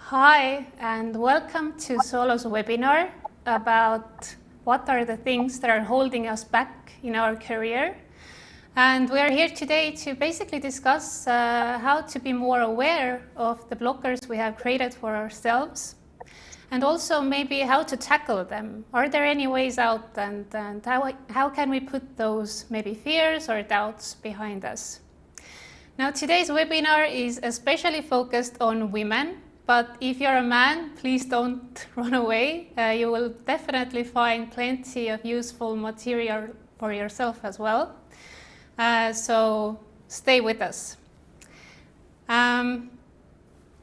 Hi, and welcome to Xolo's webinar about what are the things that are holding us back in our career. And we are here today to basically discuss how to be more aware of the blockers we have created for ourselves, and also maybe how to tackle them. Are there any ways out, and how can we put those maybe fears or doubts behind us? Now, today's webinar is especially focused on women. But if you're a man, please don't run away. You will definitely find plenty of useful material for yourself as well. So stay with us.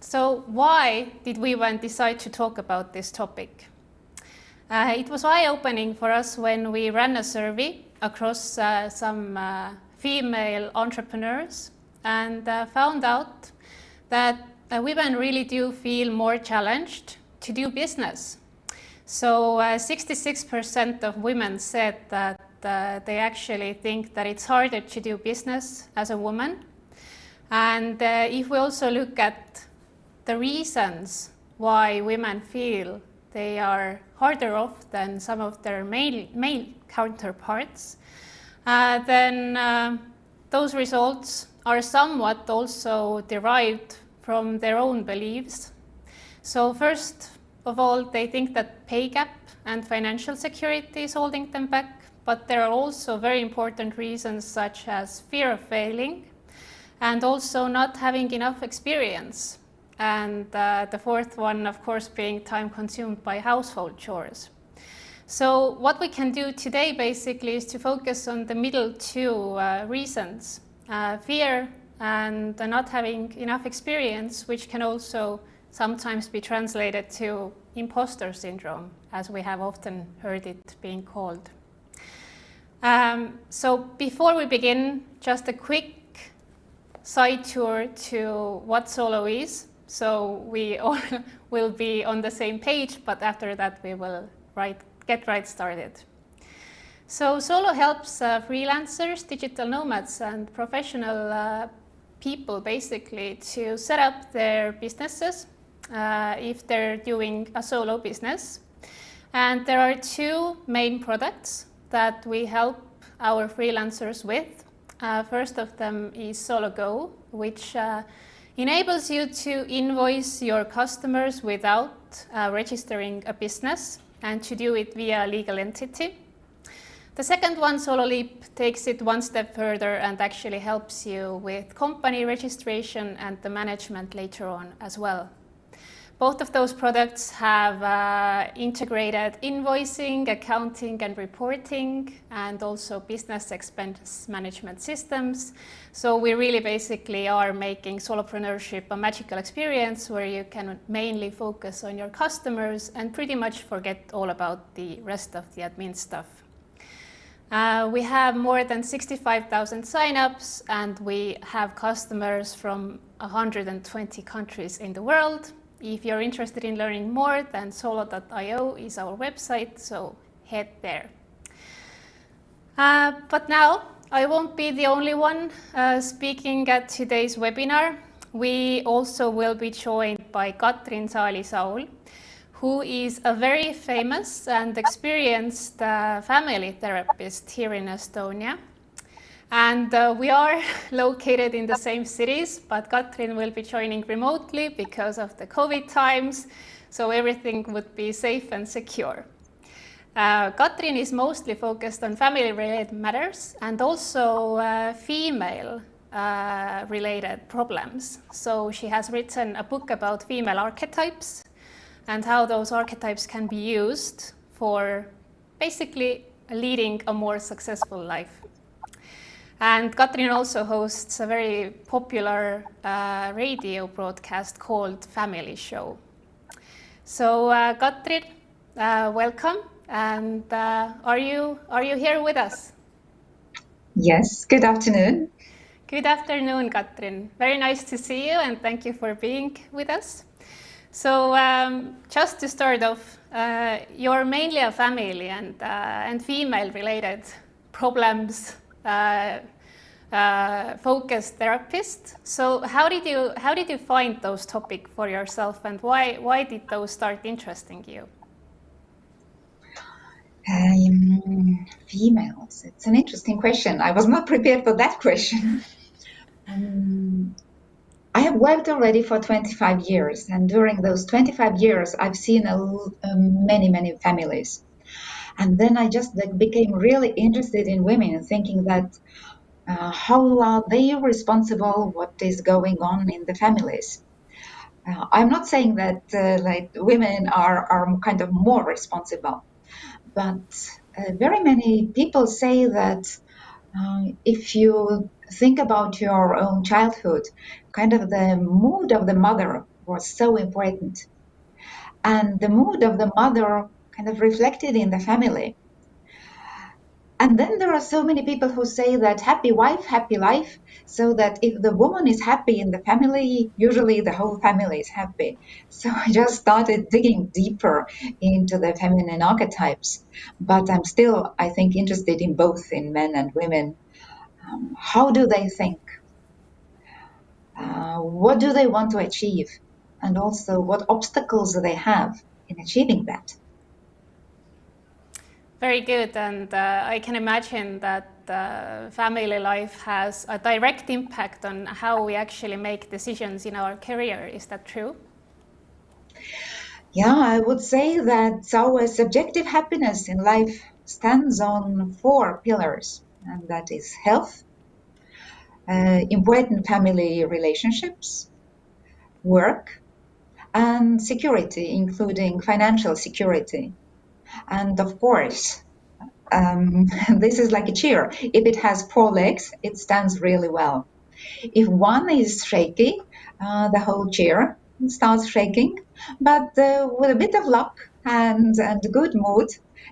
So why did we even decide to talk about this topic? It was eye-opening for us when we ran a survey across some female entrepreneurs and found out that women really do feel more challenged to do business. So 66% of women said that they actually think that it's harder to do business as a woman. And if we also look at the reasons why women feel they are harder off than some of their male counterparts, then those results are somewhat also derived from their own beliefs. So first of all, they think that pay gap and financial security is holding them back, but there are also very important reasons such as fear of failing and also not having enough experience. And the fourth one, of course, being time consumed by household chores. So what we can do today basically is to focus on the middle two reasons, fear and not having enough experience, which can also sometimes be translated to imposter syndrome, as we have often heard it being called. So before we begin, just a quick side tour to what Xolo is. So we all will be on the same page, but after that we will get right started. So Xolo helps freelancers, digital nomads, and professional people basically to set up their businesses if they're doing a solo business. And there are two main products that we help our freelancers with. First of them is Xolo Go, which enables you to invoice your customers without registering a business and to do it via a legal entity. The second one, Xolo Leap, takes it one step further and actually helps you with company registration and the management later on as well. Both of those products have integrated invoicing, accounting and reporting, and also business expense management systems. So we really basically are making solopreneurship a magical experience where you can mainly focus on your customers and pretty much forget all about the rest of the admin stuff. We have more than 65,000 signups, and we have customers from 120 countries in the world. If you're interested in learning more, then xolo.io is our website, so head there. But now, I won't be the only one speaking at today's webinar. We also will be joined by Katrin Saali Saul, who is a very famous and experienced family therapist here in Estonia. And we are located in the same cities, but Katrin will be joining remotely because of the COVID times, so everything would be safe and secure. Katrin is mostly focused on family-related matters and also female-related problems. So she has written a book about female archetypes and how those archetypes can be used for basically leading a more successful life. And Katrin also hosts a very popular radio broadcast called Family Show. So Katrin, welcome, and are you here with us? Yes, good afternoon. Good afternoon, Katrin. Very nice to see you, and thank you for being with us. So just to start off, you're mainly a family and female-related problems focused therapist. So how did you find those topics for yourself, and why did those start interesting you? Females. It's an interesting question. I was not prepared for that question. I have worked already for 25 years, and during those 25 years, I've seen many families. And then I just became really interested in women, thinking that how are they responsible? What is going on in the families? I'm not saying that like women are kind of more responsible, but very many people say that if you think about your own childhood, kind of the mood of the mother was so important. And the mood of the mother kind of reflected in the family. And then there are so many people who say that happy wife, happy life, so that if the woman is happy in the family, usually the whole family is happy. So I just started digging deeper into the feminine archetypes. But I'm still, I think, interested in both in men and women. How do they think? What do they want to achieve? And also what obstacles do they have in achieving that? Very good, and I can imagine that family life has a direct impact on how we actually make decisions in our career. Is that true? Yeah, I would say that our subjective happiness in life stands on 4 pillars, and that is health, important family relationships, work, and security, including financial security. And of course, this is like a chair. If it has 4 legs, it stands really well. If one is shaky, the whole chair starts shaking. But with a bit of luck and good mood,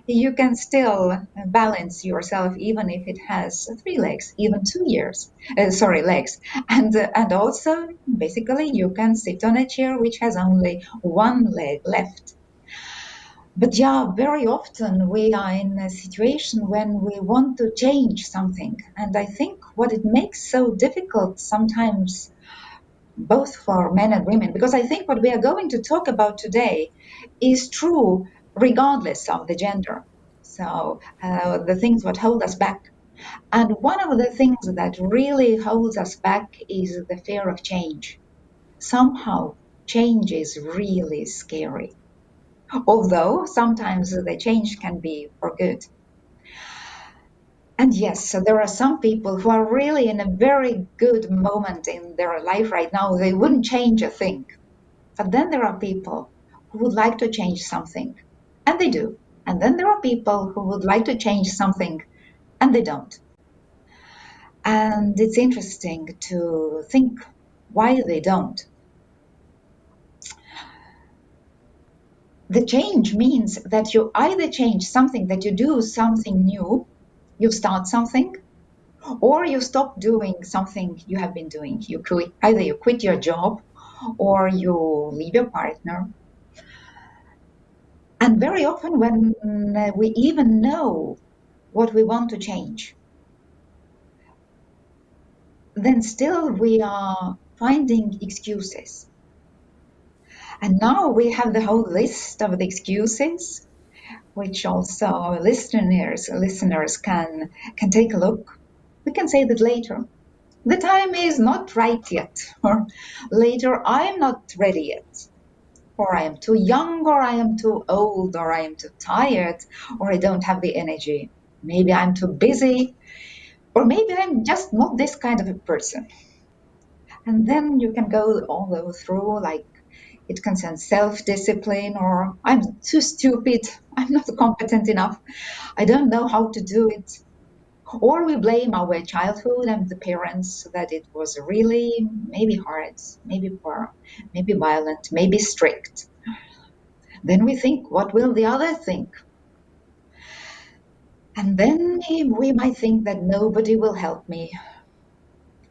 you can still balance yourself even if it has 3 legs, even 2 years. Legs. And also, basically, you can sit on a chair which has only 1 leg left. But yeah, very often we are in a situation when we want to change something. And I think what it makes so difficult sometimes, both for men and women, because I think what we are going to talk about today is true regardless of the gender. So the things that hold us back. And one of the things that really holds us back is the fear of change. Somehow, change is really scary, although sometimes the change can be for good. And yes, so there are some people who are really in a very good moment in their life right now. They wouldn't change a thing. But then there are people who would like to change something, and they do. And then there are people who would like to change something, and they don't. And it's interesting to think why they don't. The change means that you either change something, that you do something new, you start something, or you stop doing something you have been doing. Either you quit your job or you leave your partner. And very often when we even know what we want to change, then still we are finding excuses. And now we have the whole list of the excuses, which also our listeners can take a look. We can say that later. The time is not right yet, or later I'm not ready yet, or I am too young, or I am too old, or I am too tired, or I don't have the energy. Maybe I'm too busy, or maybe I'm just not this kind of a person. And then you can go all through, like it concerns self-discipline, or I'm too stupid, I'm not competent enough, I don't know how to do it. Or we blame our childhood and the parents that it was really maybe hard, maybe poor, maybe violent, maybe strict. Then we think, what will the other think? And then we might think that nobody will help me,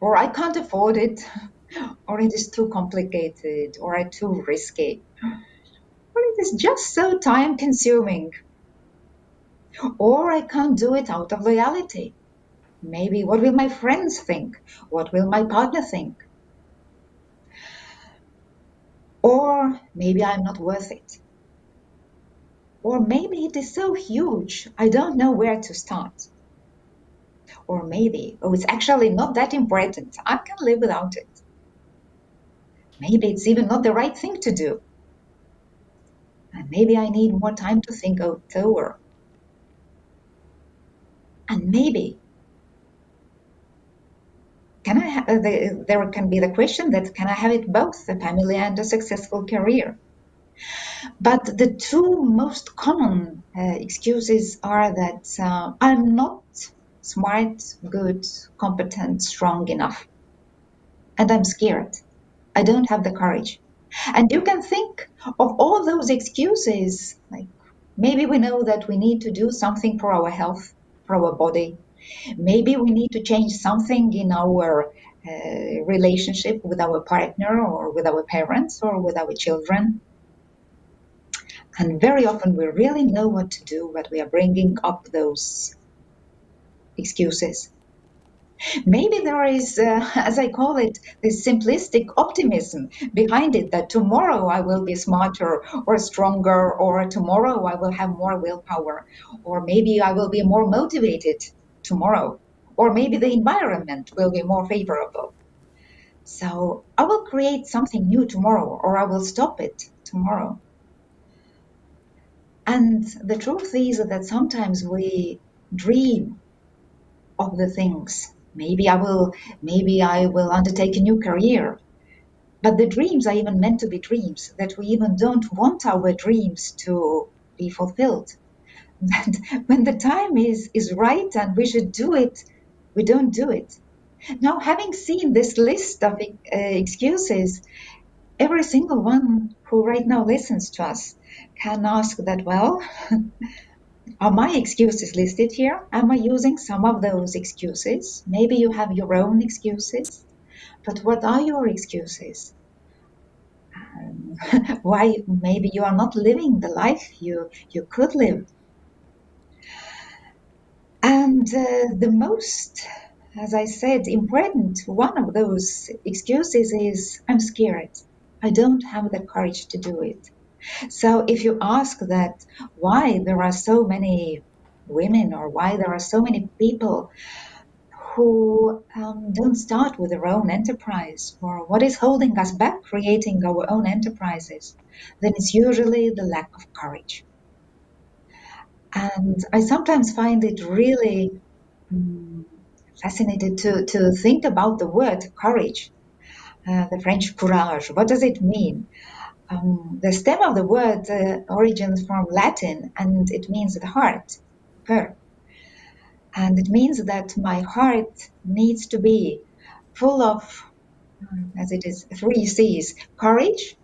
or I can't afford it, or it is too complicated, or too risky, or it is just so time consuming, or I can't do it out of loyalty. Maybe what will my friends think? What will my partner think? Or maybe I'm not worth it. Or maybe it is so huge, I don't know where to start. Or maybe, oh, it's actually not that important, I can live without it. Maybe it's even not the right thing to do. And maybe I need more time to think it over. And maybe, there can be the question that can I have it both, a family and a successful career? But the two most common excuses are that I'm not smart, good, competent, strong enough. And I'm scared. I don't have the courage. And you can think of all those excuses, like maybe we know that we need to do something for our health, for our body. Maybe we need to change something in our relationship with our partner or with our parents or with our children. And very often we really know what to do, but we are bringing up those excuses. Maybe there is, as I call it, this simplistic optimism behind it that tomorrow I will be smarter or stronger, or tomorrow I will have more willpower, or maybe I will be more motivated tomorrow, or maybe the environment will be more favorable. So I will create something new tomorrow, or I will stop it tomorrow. And the truth is that sometimes we dream of the things. Maybe I will undertake a new career. But the dreams are even meant to be dreams, that we even don't want our dreams to be fulfilled. That when the time is right and we should do it, we don't do it. Now, having seen this list of excuses, every single one who right now listens to us can ask that, well, are my excuses listed here? Am I using some of those excuses? Maybe you have your own excuses, but what are your excuses? Why maybe you are not living the life you could live? And the most, as I said, important one of those excuses is I'm scared. I don't have the courage to do it. So if you ask that why there are so many women or why there are so many people who don't start with their own enterprise, or what is holding us back creating our own enterprises, then it's usually the lack of courage. And I sometimes find it really fascinating to think about the word courage, the French courage. What does it mean? The stem of the word origins from Latin, and it means the heart, cor. And it means that my heart needs to be full of, as it is, 3 C's: courage,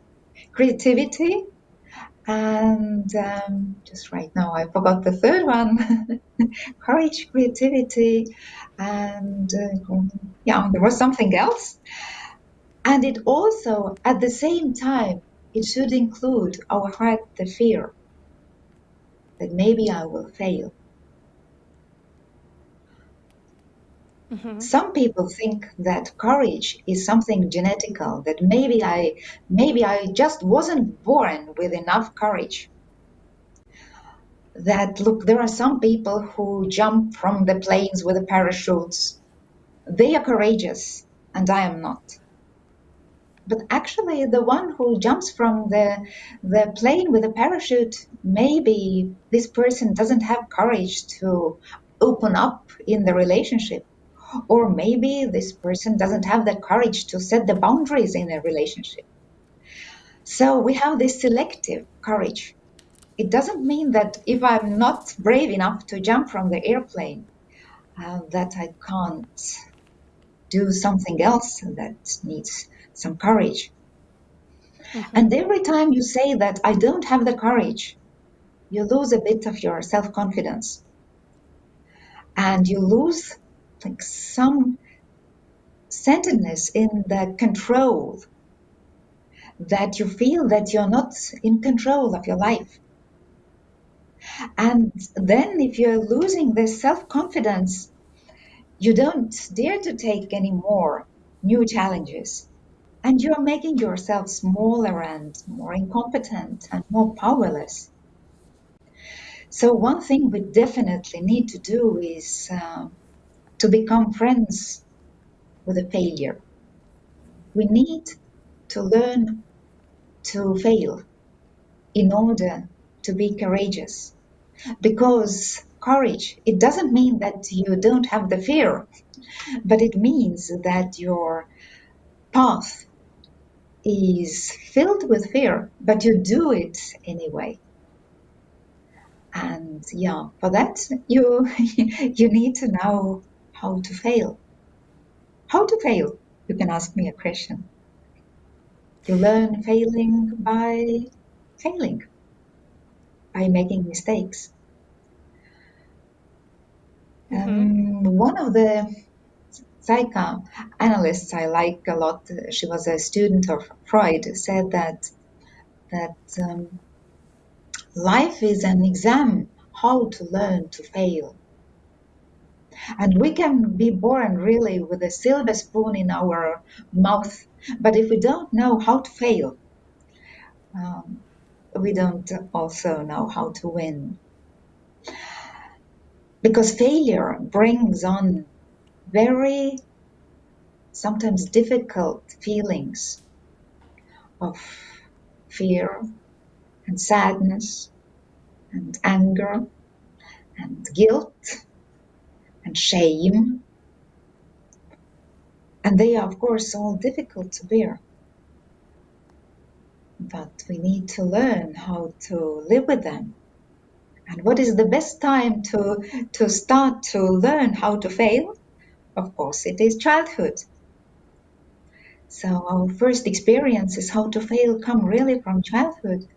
creativity, and just right now I forgot the third one. Courage, creativity, and there was something else. And it also, at the same time, it should include our heart, the fear that maybe I will fail. Mm-hmm. Some people think that courage is something genetical, that maybe I just wasn't born with enough courage. That, look, there are some people who jump from the planes with the parachutes. They are courageous, and I am not. But actually, the one who jumps from the plane with a parachute, maybe this person doesn't have courage to open up in the relationship. Or maybe this person doesn't have the courage to set the boundaries in a relationship. So we have this selective courage. It doesn't mean that if I'm not brave enough to jump from the airplane, that I can't do something else that needs some courage. Mm-hmm. And every time you say that I don't have the courage, you lose a bit of your self-confidence. And you lose like some centeredness in the control, that you feel that you're not in control of your life. And then if you're losing this self-confidence, You don't dare to take any more new challenges. And you're making yourself smaller and more incompetent and more powerless. So one thing we definitely need to do is to become friends with a failure. We need to learn to fail in order to be courageous. Because courage, it doesn't mean that you don't have the fear, but it means that your path is filled with fear, but you do it anyway. And yeah, for that you you need to know how to fail. How to fail? You can ask me a question. You learn failing, by making mistakes. One of the psychoanalysts I like a lot, she was a student of Freud, said that life is an exam how to learn to fail. And we can be born really with a silver spoon in our mouth, but if we don't know how to fail, we don't also know how to win. Because failure brings on very sometimes difficult feelings of fear and sadness and anger and guilt and shame. And they are, of course, all difficult to bear. But we need to learn how to live with them. And what is the best time to start to learn how to fail? Of course, it is childhood. So our first experiences how to fail come really from childhood.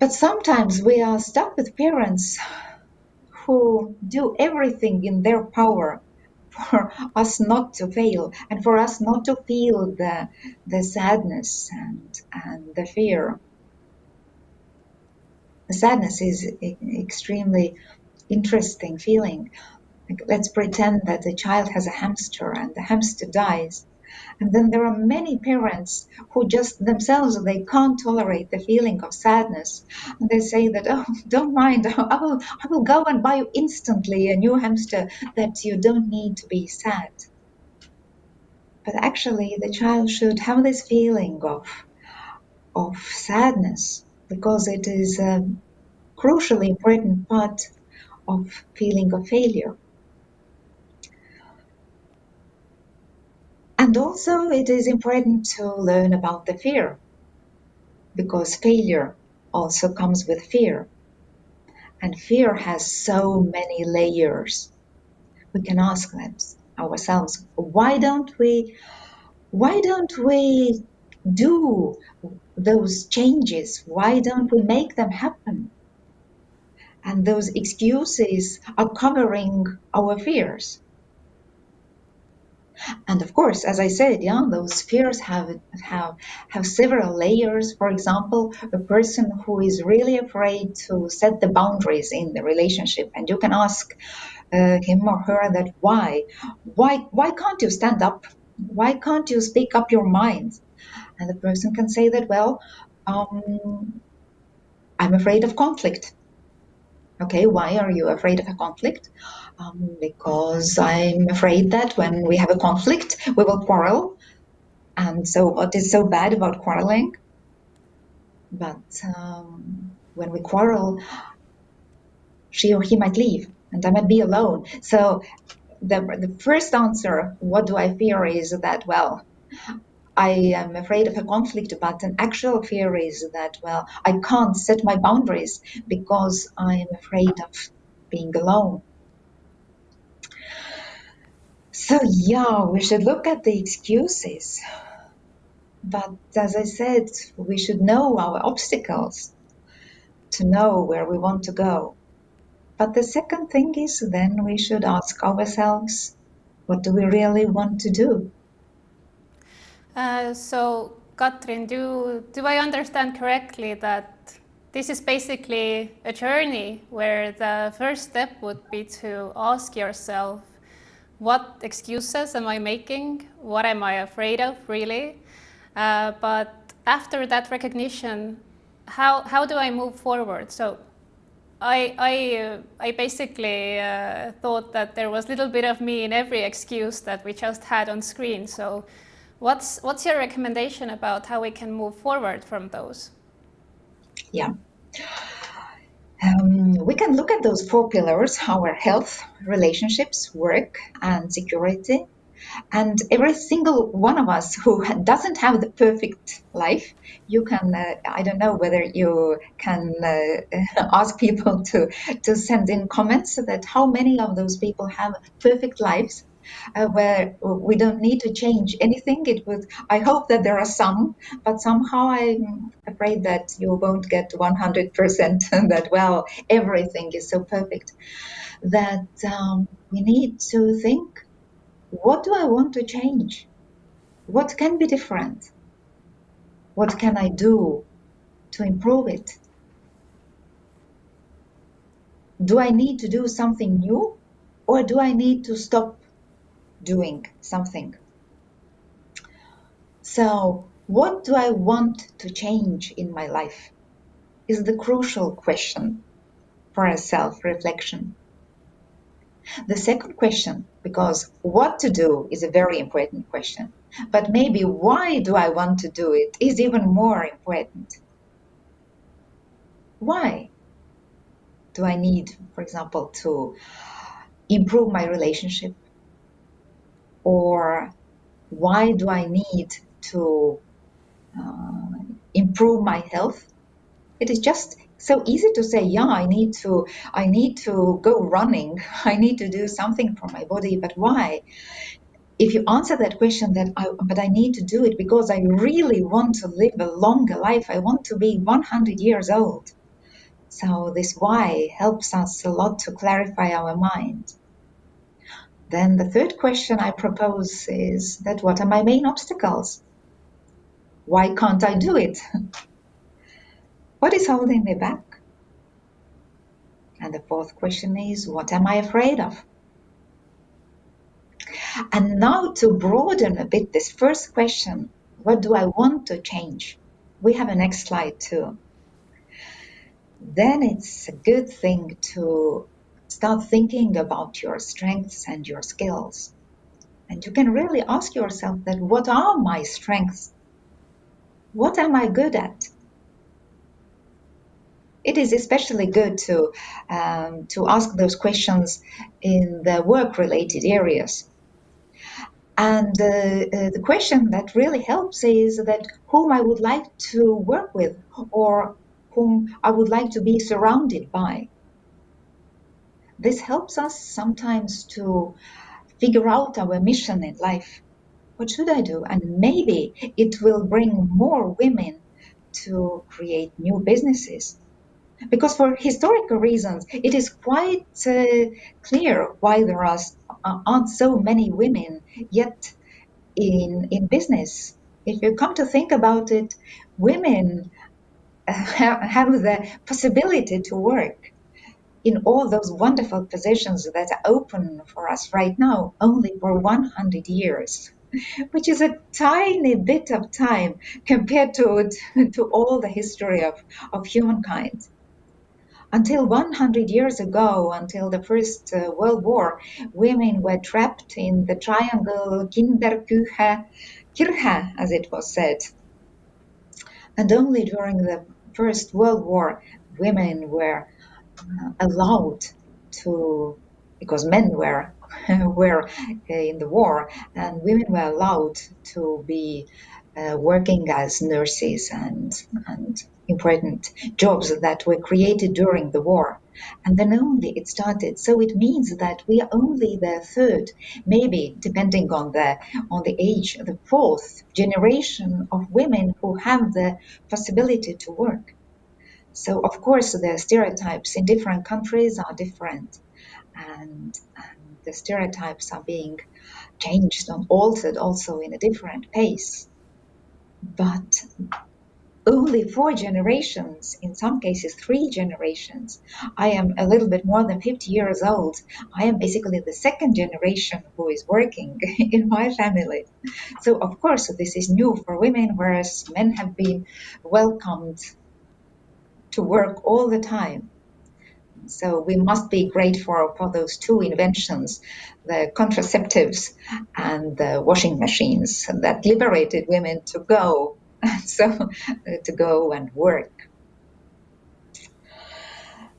But sometimes we are stuck with parents who do everything in their power for us not to fail and for us not to feel the sadness and the fear. The sadness is extremely interesting feeling. Like, let's pretend that the child has a hamster and the hamster dies. And then there are many parents who just themselves, they can't tolerate the feeling of sadness. And they say that, oh, don't mind, I will go and buy you instantly a new hamster that you don't need to be sad. But actually, the child should have this feeling of sadness because it is a crucially important part of feeling of failure. And also, it is important to learn about the fear because failure also comes with fear. And fear has so many layers. We can ask that ourselves, why don't we do those changes? Why don't we make them happen? And those excuses are covering our fears. And of course, as I said, yeah, those fears have several layers. For example, a person who is really afraid to set the boundaries in the relationship, and you can ask him or her that why can't you stand up? Why can't you speak up your mind? And the person can say that, well, I'm afraid of conflict. Okay, why are you afraid of a conflict? Because I'm afraid that when we have a conflict, we will quarrel. And so, what is so bad about quarreling? But when we quarrel, she or he might leave, and I might be alone. So, the first answer, what do I fear, is that, well, I am afraid of a conflict, but an actual fear is that, well, I can't set my boundaries because I'm afraid of being alone. So, yeah, we should look at the excuses. But as I said, we should know our obstacles to know where we want to go. But the second thing is then we should ask ourselves, what do we really want to do? So, Katrin, do I understand correctly that this is basically a journey where the first step would be to ask yourself what excuses am I making? What am I afraid of, really? But after that recognition, how do I move forward? So I basically thought that there was a little bit of me in every excuse that we just had on screen. So what's your recommendation about how we can move forward from those? Yeah. We can look at those four pillars: our health, relationships, work, and security. And every single one of us who doesn't have the perfect life, you can, I don't know whether you can ask people to send in comments that how many of those people have perfect lives where we don't need to change anything. I hope that there are some, but somehow I'm afraid that you won't get 100% that, well, everything is so perfect, that we need to think, what do I want to change? What can be different? What can I do to improve it? Do I need to do something new, or do I need to stop doing something? So, what do I want to change in my life is the crucial question for a self-reflection. The second question, because what to do is a very important question, but maybe why do I want to do it is even more important. Why do I need, for example, to improve my relationship? Or why do I need to improve my health? It is just so easy to say, yeah, I need to go running. I need to do something for my body. But why? If you answer that question, but I need to do it because I really want to live a longer life. I want to be 100 years old. So this why helps us a lot to clarify our mind. Then the third question I propose is that what are my main obstacles? Why can't I do it? What is holding me back? And the fourth question is, what am I afraid of? And now to broaden a bit this first question, what do I want to change? We have a next slide too. Then it's a good thing to start thinking about your strengths and your skills. And you can really ask yourself that, what are my strengths? What am I good at? It is especially good to ask those questions in the work-related areas. And the question that really helps is that whom I would like to work with, or whom I would like to be surrounded by. This helps us sometimes to figure out our mission in life. What should I do? And maybe it will bring more women to create new businesses. Because for historical reasons, it is quite clear why there aren't so many women yet in business. If you come to think about it, women have the possibility to work in all those wonderful positions that are open for us right now only for 100 years, which is a tiny bit of time compared to all the history of humankind. Until 100 years ago, until the First World War, women were trapped in the triangle Kinderküche, Kirche, as it was said. And only during the First World War, women were allowed to, because men were were in the war, and women were allowed to be working as nurses and important jobs that were created during the war. And then only it started. So it means that we are only the third, maybe depending on the age, the fourth generation of women who have the possibility to work. So of course the stereotypes in different countries are different, and the stereotypes are being changed and altered also in a different pace. But only 4 generations, in some cases 3 generations. I am a little bit more than 50 years old. I am basically the second generation who is working in my family. So of course this is new for women, whereas men have been welcomed to work all the time. So we must be grateful for those 2 inventions, the contraceptives and the washing machines, that liberated women to go, to go and work.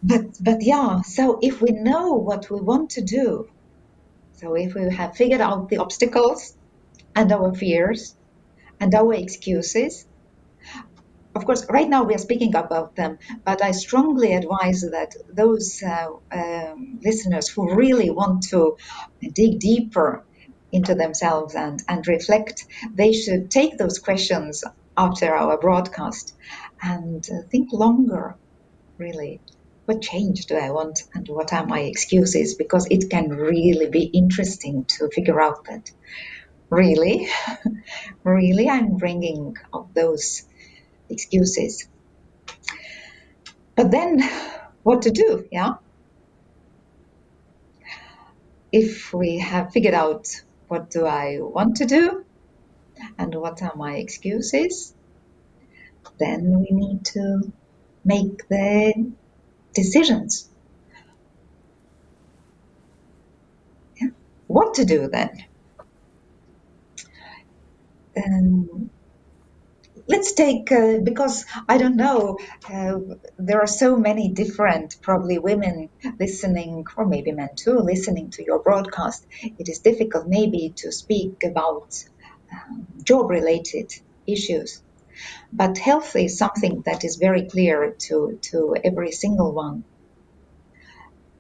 But yeah, so if we know what we want to do, so if we have figured out the obstacles and our fears and our excuses, of course, right now we are speaking about them, but I strongly advise that those listeners who really want to dig deeper into themselves and reflect, they should take those questions after our broadcast and think longer, really. What change do I want and what are my excuses? Because it can really be interesting to figure out that really, really I'm bringing up those excuses. But then what to do, yeah? If we have figured out what do I want to do and what are my excuses, then we need to make the decisions. Yeah? What to do then? Let's take, because I don't know, there are so many different, probably women listening, or maybe men too, listening to your broadcast. It is difficult maybe to speak about job-related issues, but health is something that is very clear to every single one.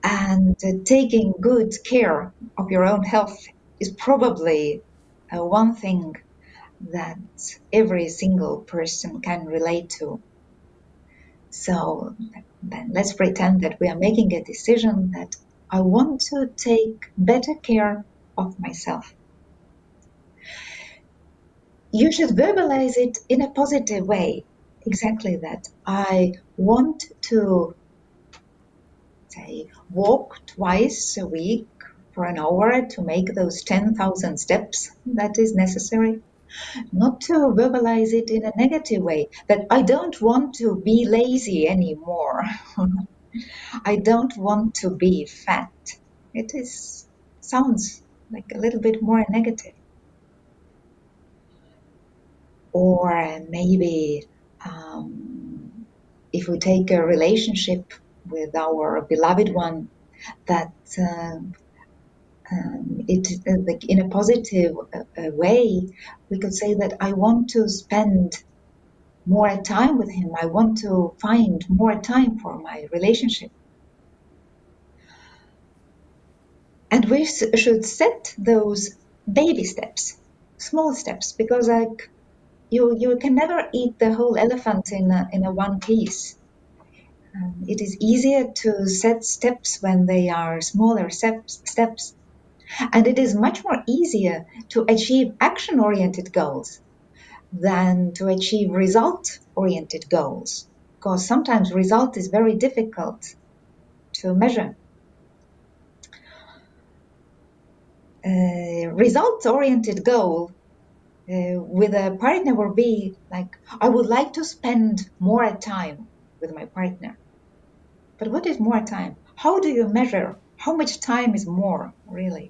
And taking good care of your own health is probably one thing that every single person can relate to. So then let's pretend that we are making a decision that I want to take better care of myself. You should verbalize it in a positive way. Exactly that. I want to, say, walk twice a week for an hour to make those 10,000 steps that is necessary. Not to verbalize it in a negative way, that I don't want to be lazy anymore. I don't want to be fat. It sounds like a little bit more negative. Or maybe if we take a relationship with our beloved one, that like in a positive way, we could say that I want to spend more time with him. I want to find more time for my relationship. And we should set those baby steps, small steps, because like you can never eat the whole elephant in a one piece. It is easier to set steps when they are smaller steps. And it is much more easier to achieve action-oriented goals than to achieve result-oriented goals, because sometimes result is very difficult to measure. Result-oriented goal with a partner will be like, I would like to spend more time with my partner. But what is more time? How do you measure how much time is more, really?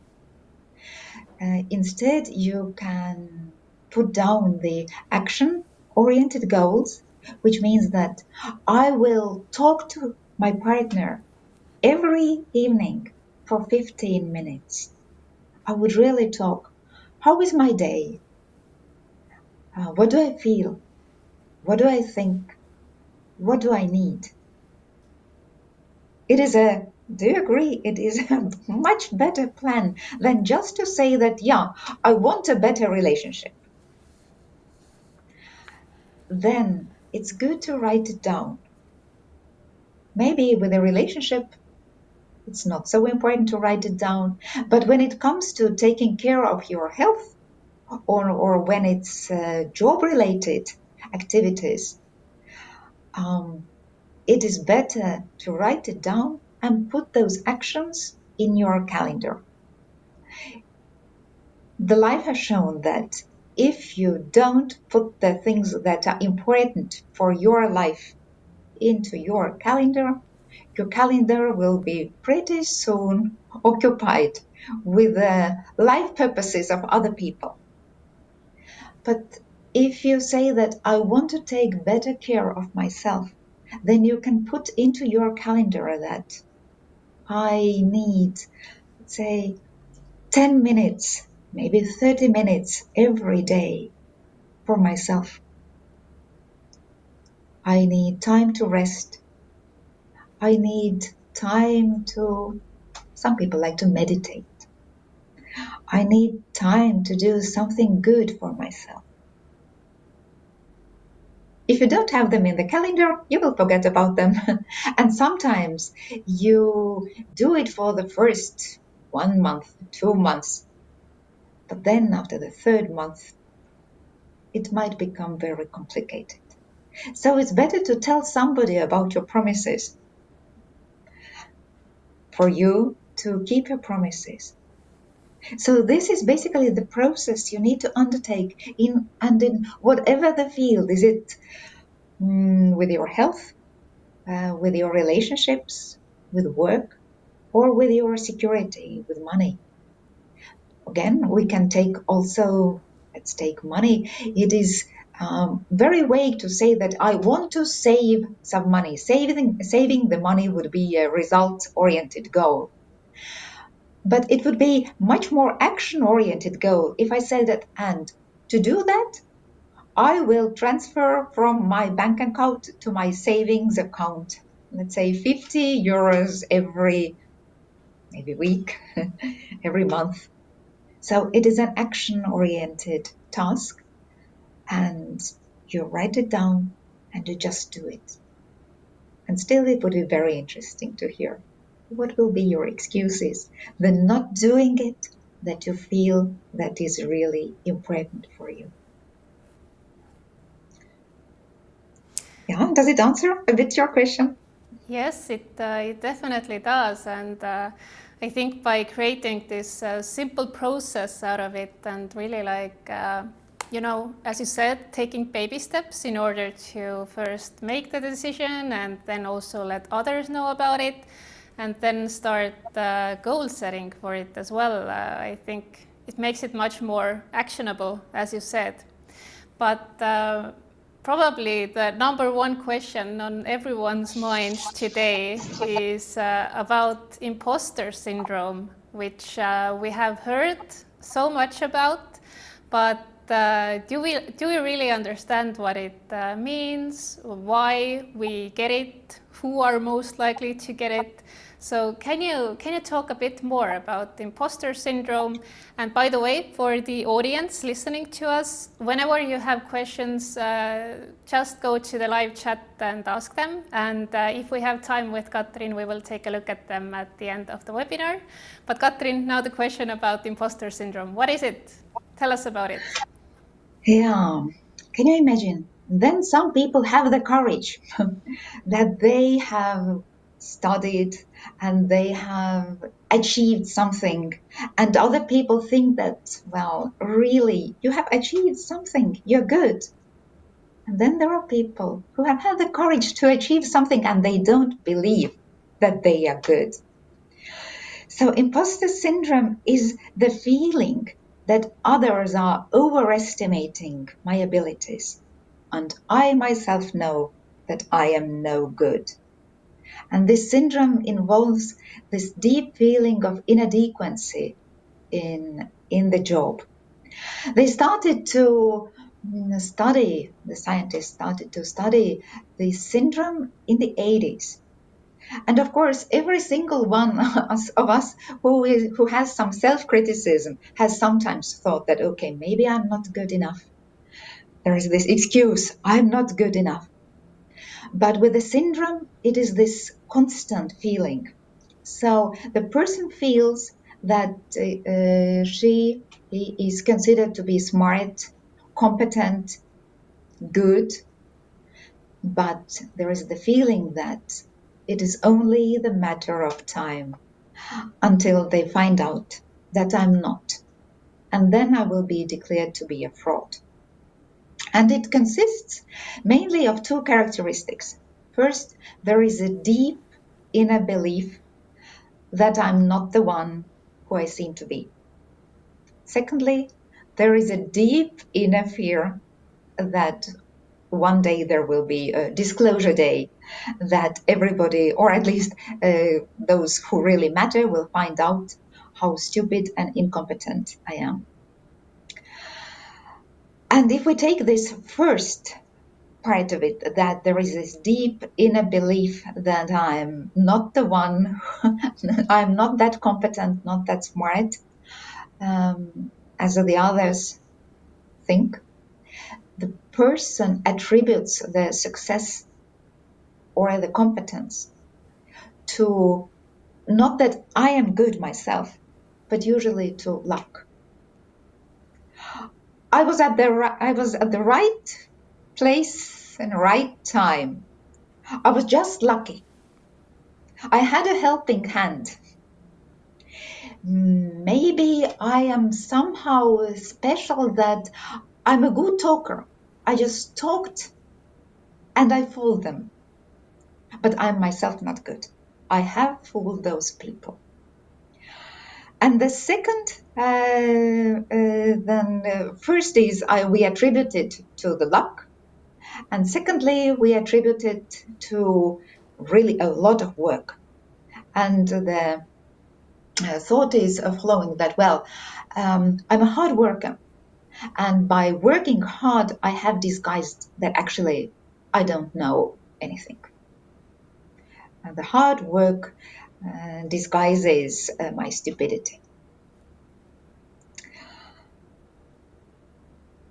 Instead, you can put down the action-oriented goals, which means that I will talk to my partner every evening for 15 minutes. I would really talk. How is my day? What do I feel? What do I think? What do I need? Do you agree? It is a much better plan than just to say that, yeah, I want a better relationship. Then it's good to write it down. Maybe with a relationship, it's not so important to write it down. But when it comes to taking care of your health, or when it's job-related activities, it is better to write it down and put those actions in your calendar. The life has shown that if you don't put the things that are important for your life into your calendar will be pretty soon occupied with the life purposes of other people. But if you say that I want to take better care of myself, then you can put into your calendar that I need, say, 10 minutes, maybe 30 minutes every day for myself. I need time to rest. I need time to, some people like to meditate. I need time to do something good for myself. If you don't have them in the calendar, you will forget about them. And sometimes you do it for the first 1 month, 2 months. But then after the third month, it might become very complicated. So it's better to tell somebody about your promises for you to keep your promises. So this is basically the process you need to undertake in whatever the field. Is it with your health, with your relationships, with work, or with your security, with money? Again, we can take also, let's take money. It is very vague to say that I want to save some money. Saving the money would be a result-oriented goal. But it would be much more action-oriented goal if I said that, and to do that, I will transfer from my bank account to my savings account, let's say 50 euros every maybe week, every month. So it is an action-oriented task, and you write it down and you just do it. And still it would be very interesting to hear what will be your excuses, the not doing it that you feel that is really important for you. Yeah, does it answer a bit your question? Yes, it definitely does. And I think by creating this simple process out of it and really like, as you said, taking baby steps in order to first make the decision and then also let others know about it and then start goal setting for it as well. I think it makes it much more actionable, as you said. But probably the number one question on everyone's minds today is about imposter syndrome, which we have heard so much about, but do we really understand what it means, why we get it, who are most likely to get it? So can you talk a bit more about imposter syndrome? And by the way, for the audience listening to us, whenever you have questions, just go to the live chat and ask them. And if we have time with Katrin, we will take a look at them at the end of the webinar. But Katrin, now the question about imposter syndrome. What is it? Tell us about it. Yeah, can you imagine? Then some people have the courage that they have studied and they have achieved something, and other people think that, well, really, you have achieved something, you're good. And then there are people who have had the courage to achieve something and they don't believe that they are good. So imposter syndrome is the feeling that others are overestimating my abilities, and I myself know that I am no good. And this syndrome involves this deep feeling of inadequacy in the job. They started to study, the scientists started to study the syndrome in the 80s. And of course, every single one of us who has some self-criticism has sometimes thought that, okay, maybe I'm not good enough. There is this excuse, I'm not good enough. But with the syndrome, it is this constant feeling. So the person feels that he is considered to be smart, competent, good, but there is the feeling that it is only the matter of time until they find out that I'm not. And then I will be declared to be a fraud. And it consists mainly of two characteristics. First, there is a deep inner belief that I'm not the one who I seem to be. Secondly, there is a deep inner fear that one day there will be a disclosure day, that everybody, or at least those who really matter, will find out how stupid and incompetent I am. And if we take this first part of it, that there is this deep inner belief that I'm not the one, I'm not that competent, not that smart, as the others think, the person attributes the success or the competence to not that I am good myself, but usually to luck. I was at the right place and right time. I was just lucky. I had a helping hand. Maybe I am somehow special that I'm a good talker. I just talked and I fooled them. But I'm myself not good. I have fooled those people. And the second, first is we attribute it to the luck. And secondly, we attribute it to really a lot of work. And the thought is flowing that, well, I'm a hard worker. And by working hard, I have disguised that actually I don't know anything. And the hard work disguises my stupidity.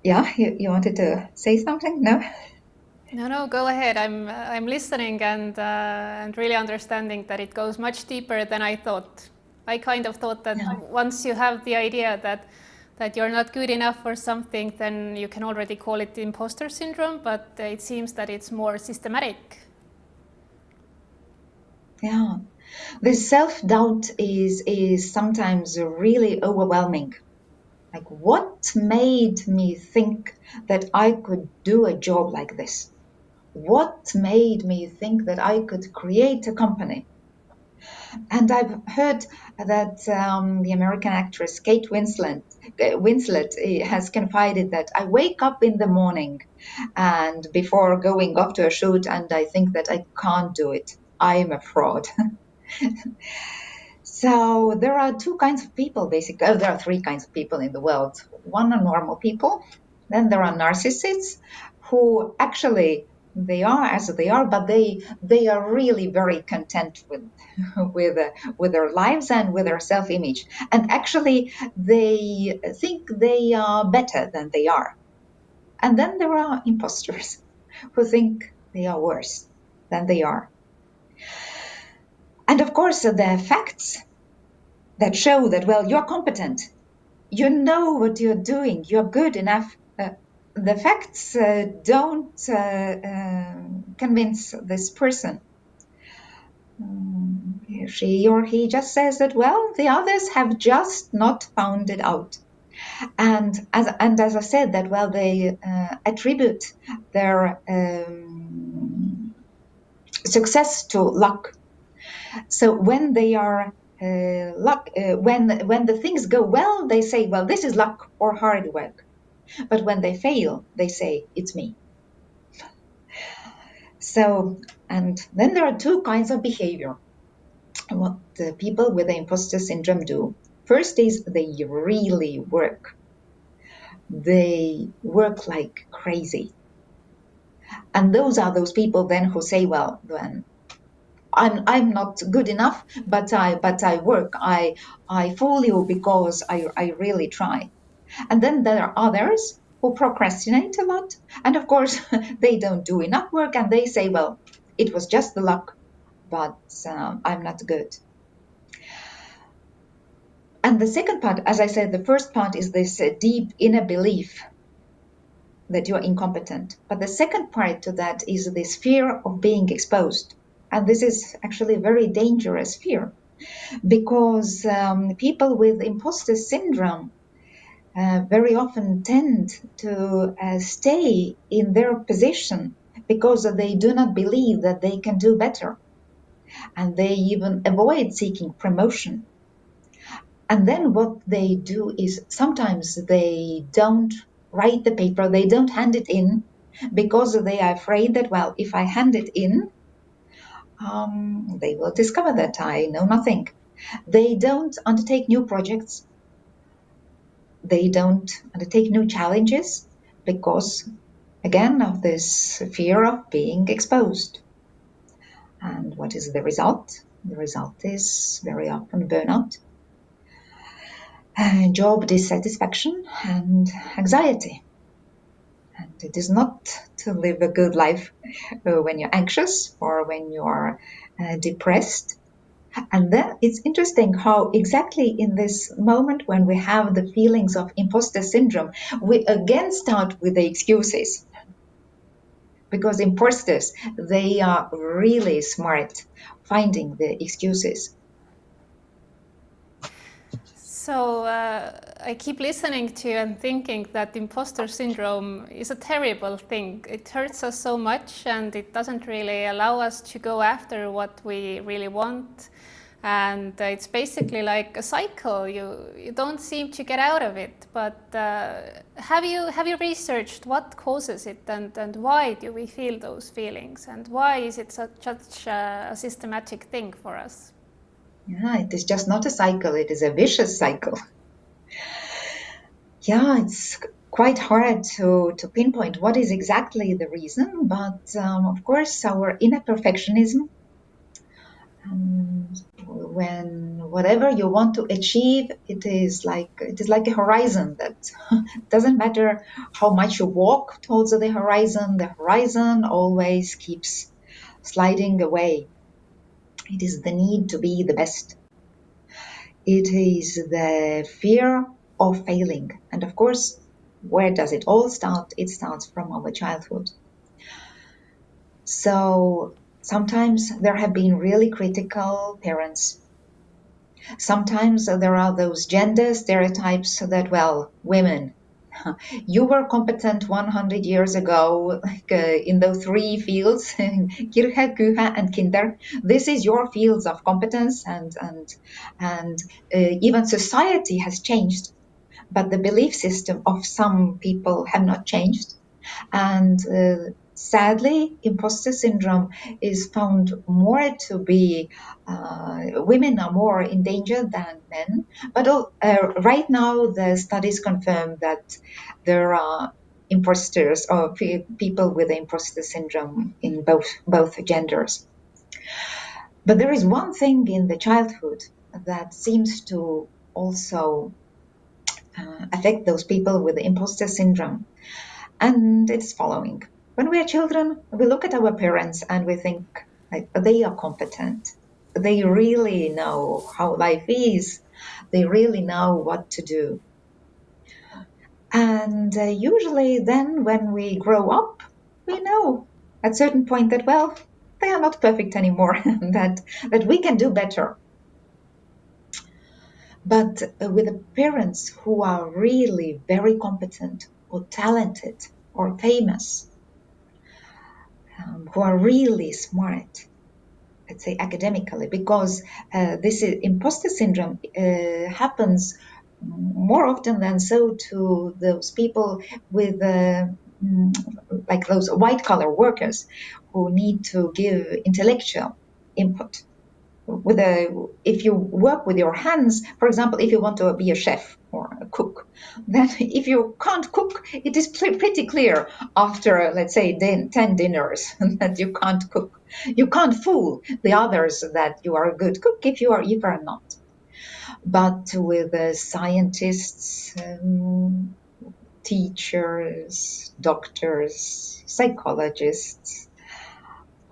Yeah, you wanted to say something? No? No, go ahead. I'm listening and really understanding that it goes much deeper than I thought. I kind of thought that once you have the idea that you're not good enough for something, then you can already call it imposter syndrome, but it seems that it's more systematic. Yeah, the self-doubt is sometimes really overwhelming. Like, what made me think that I could do a job like this? What made me think that I could create a company? And I've heard that the American actress Kate Winslet has confided that I wake up in the morning and before going off to a shoot and I think that I can't do it. I'm a fraud. So there are two kinds of people, basically. Oh, there are three kinds of people in the world. One are normal people. Then there are narcissists who actually they are as they are, but they are really very content with with their lives and with their self-image. And actually, they think they are better than they are. And then there are imposters who think they are worse than they are. And of course, the facts that show that, well, you're competent, you know what you're doing, you're good enough. The facts don't convince this person. She or he just says that, well, the others have just not found it out. And as I said, that, well, they attribute their success to luck. So when they are when the things go well, they say, well, this is luck or hard work. But when they fail, they say, it's me. So, and then there are two kinds of behavior. What the people with the imposter syndrome do. First is they really work. They work like crazy. And those are those people then who say, well, then I'm not good enough, but I work. I fool you because I really try. And then there are others who procrastinate a lot. And of course, they don't do enough work and they say, well, it was just the luck, but I'm not good. And the second part, as I said, the first part is this deep inner belief that you are incompetent. But the second part to that is this fear of being exposed. And this is actually a very dangerous fear because people with imposter syndrome very often tend to stay in their position because they do not believe that they can do better. And they even avoid seeking promotion. And then what they do is sometimes they don't write the paper, they don't hand it in because they are afraid that, well, if I hand it in, they will discover that I know nothing. They don't undertake new projects. They don't undertake new challenges because, again, of this fear of being exposed. And what is the result? The result is very often burnout, job dissatisfaction, and anxiety. And it is not to live a good life when you're anxious or when you're depressed. And then it's interesting how exactly in this moment when we have the feelings of imposter syndrome, we again start with the excuses. Because imposters, they are really smart finding the excuses. So I keep listening to you and thinking that imposter syndrome is a terrible thing. It hurts us so much and it doesn't really allow us to go after what we really want. And it's basically like a cycle. You don't seem to get out of it. But have you researched what causes it and why do we feel those feelings and why is it such a systematic thing for us? Yeah, it is just not a cycle, it is a vicious cycle. Yeah, it's quite hard to pinpoint what is exactly the reason, but of course, our inner perfectionism, when whatever you want to achieve, it is like a horizon that doesn't matter how much you walk towards the horizon always keeps sliding away. It is the need to be the best. It is the fear of failing. And of course, where does it all start? It starts from our childhood. So sometimes there have been really critical parents. Sometimes there are those gender stereotypes that, well, women, you were competent 100 years ago, like in those three fields, Kirche, Küche, and Kinder. This is your fields of competence, and even society has changed, but the belief system of some people have not changed. And sadly, imposter syndrome is found more to be women are more in danger than men. But right now, the studies confirm that there are imposters or people with imposter syndrome in both genders. But there is one thing in the childhood that seems to also affect those people with imposter syndrome. And it's following. When we are children, we look at our parents and we think like, they are competent. They really know how life is. They really know what to do. And usually then when we grow up, we know at a certain point that, well, they are not perfect anymore, that we can do better. But with the parents who are really very competent or talented or famous, who are really smart, let's say academically, because this imposter syndrome happens more often than so to those people with like those white collar workers who need to give intellectual input. If you work with your hands, for example, if you want to be a chef or a cook, then if you can't cook, it is pretty clear after, let's say, 10 dinners that you can't cook. You can't fool the others that you are a good cook if you are not. But with scientists, teachers, doctors, psychologists,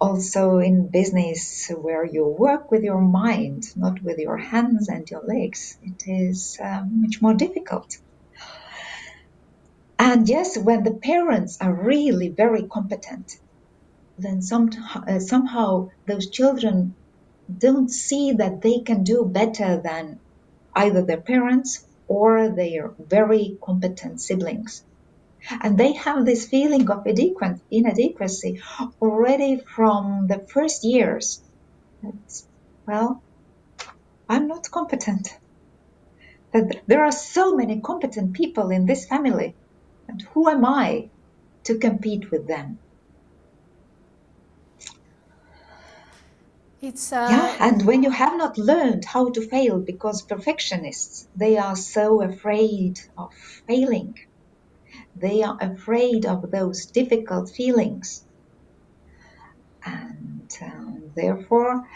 also in business where you work with your mind, not with your hands and your legs, it is much more difficult. And yes, when the parents are really very competent, then somehow those children don't see that they can do better than either their parents or their very competent siblings. And they have this feeling of inadequacy already from the first years. Well, I'm not competent. That there are so many competent people in this family, and who am I to compete with them? It's Yeah, and when you have not learned how to fail, because perfectionists, they are so afraid of failing. They are afraid of those difficult feelings. And therefore,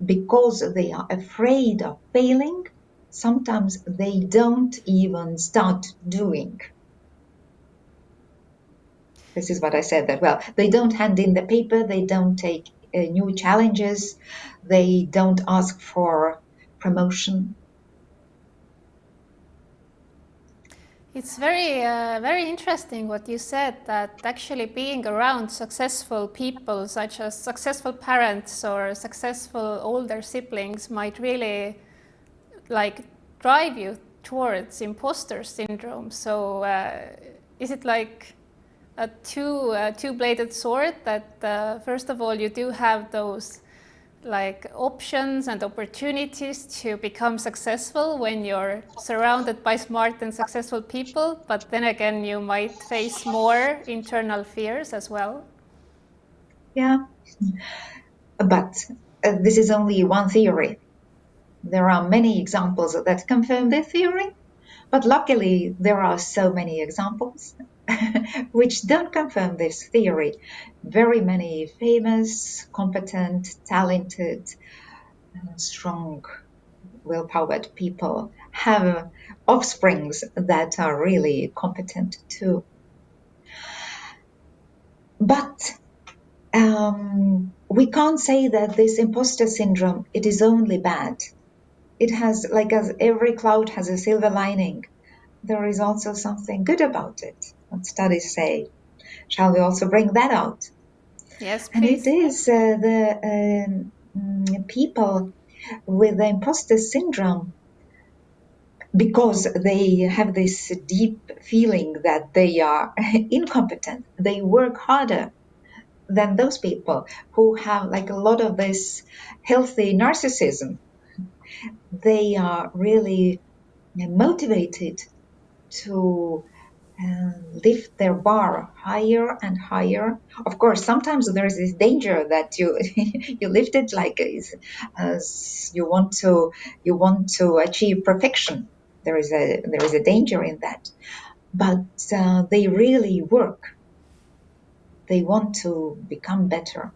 because they are afraid of failing, sometimes they don't even start doing. This is what I said, that, well, they don't hand in the paper, they don't take new challenges, they don't ask for promotion. It's very interesting what you said, that actually being around successful people, such as successful parents or successful older siblings, might really like drive you towards imposter syndrome. So is it like a two-bladed sword that first of all you do have those like options and opportunities to become successful when you're surrounded by smart and successful people, but then again you might face more internal fears as well? Yeah, but this is only one theory. There are many examples that confirm this theory, but luckily there are so many examples which don't confirm this theory. Very many famous, competent, talented, strong, well-powered people have offsprings that are really competent too. But we can't say that this imposter syndrome, it is only bad. It has, like as every cloud has a silver lining, there is also something good about it, what studies say. Shall we also bring that out? Yes, And it please. is the people with the imposter syndrome, because they have this deep feeling that they are incompetent, they work harder than those people who have like a lot of this healthy narcissism. They are really motivated to lift their bar higher and higher. Of course, sometimes there is this danger that you you lift it like as you want to achieve perfection. There is a danger in that, but they really work. They want to become better.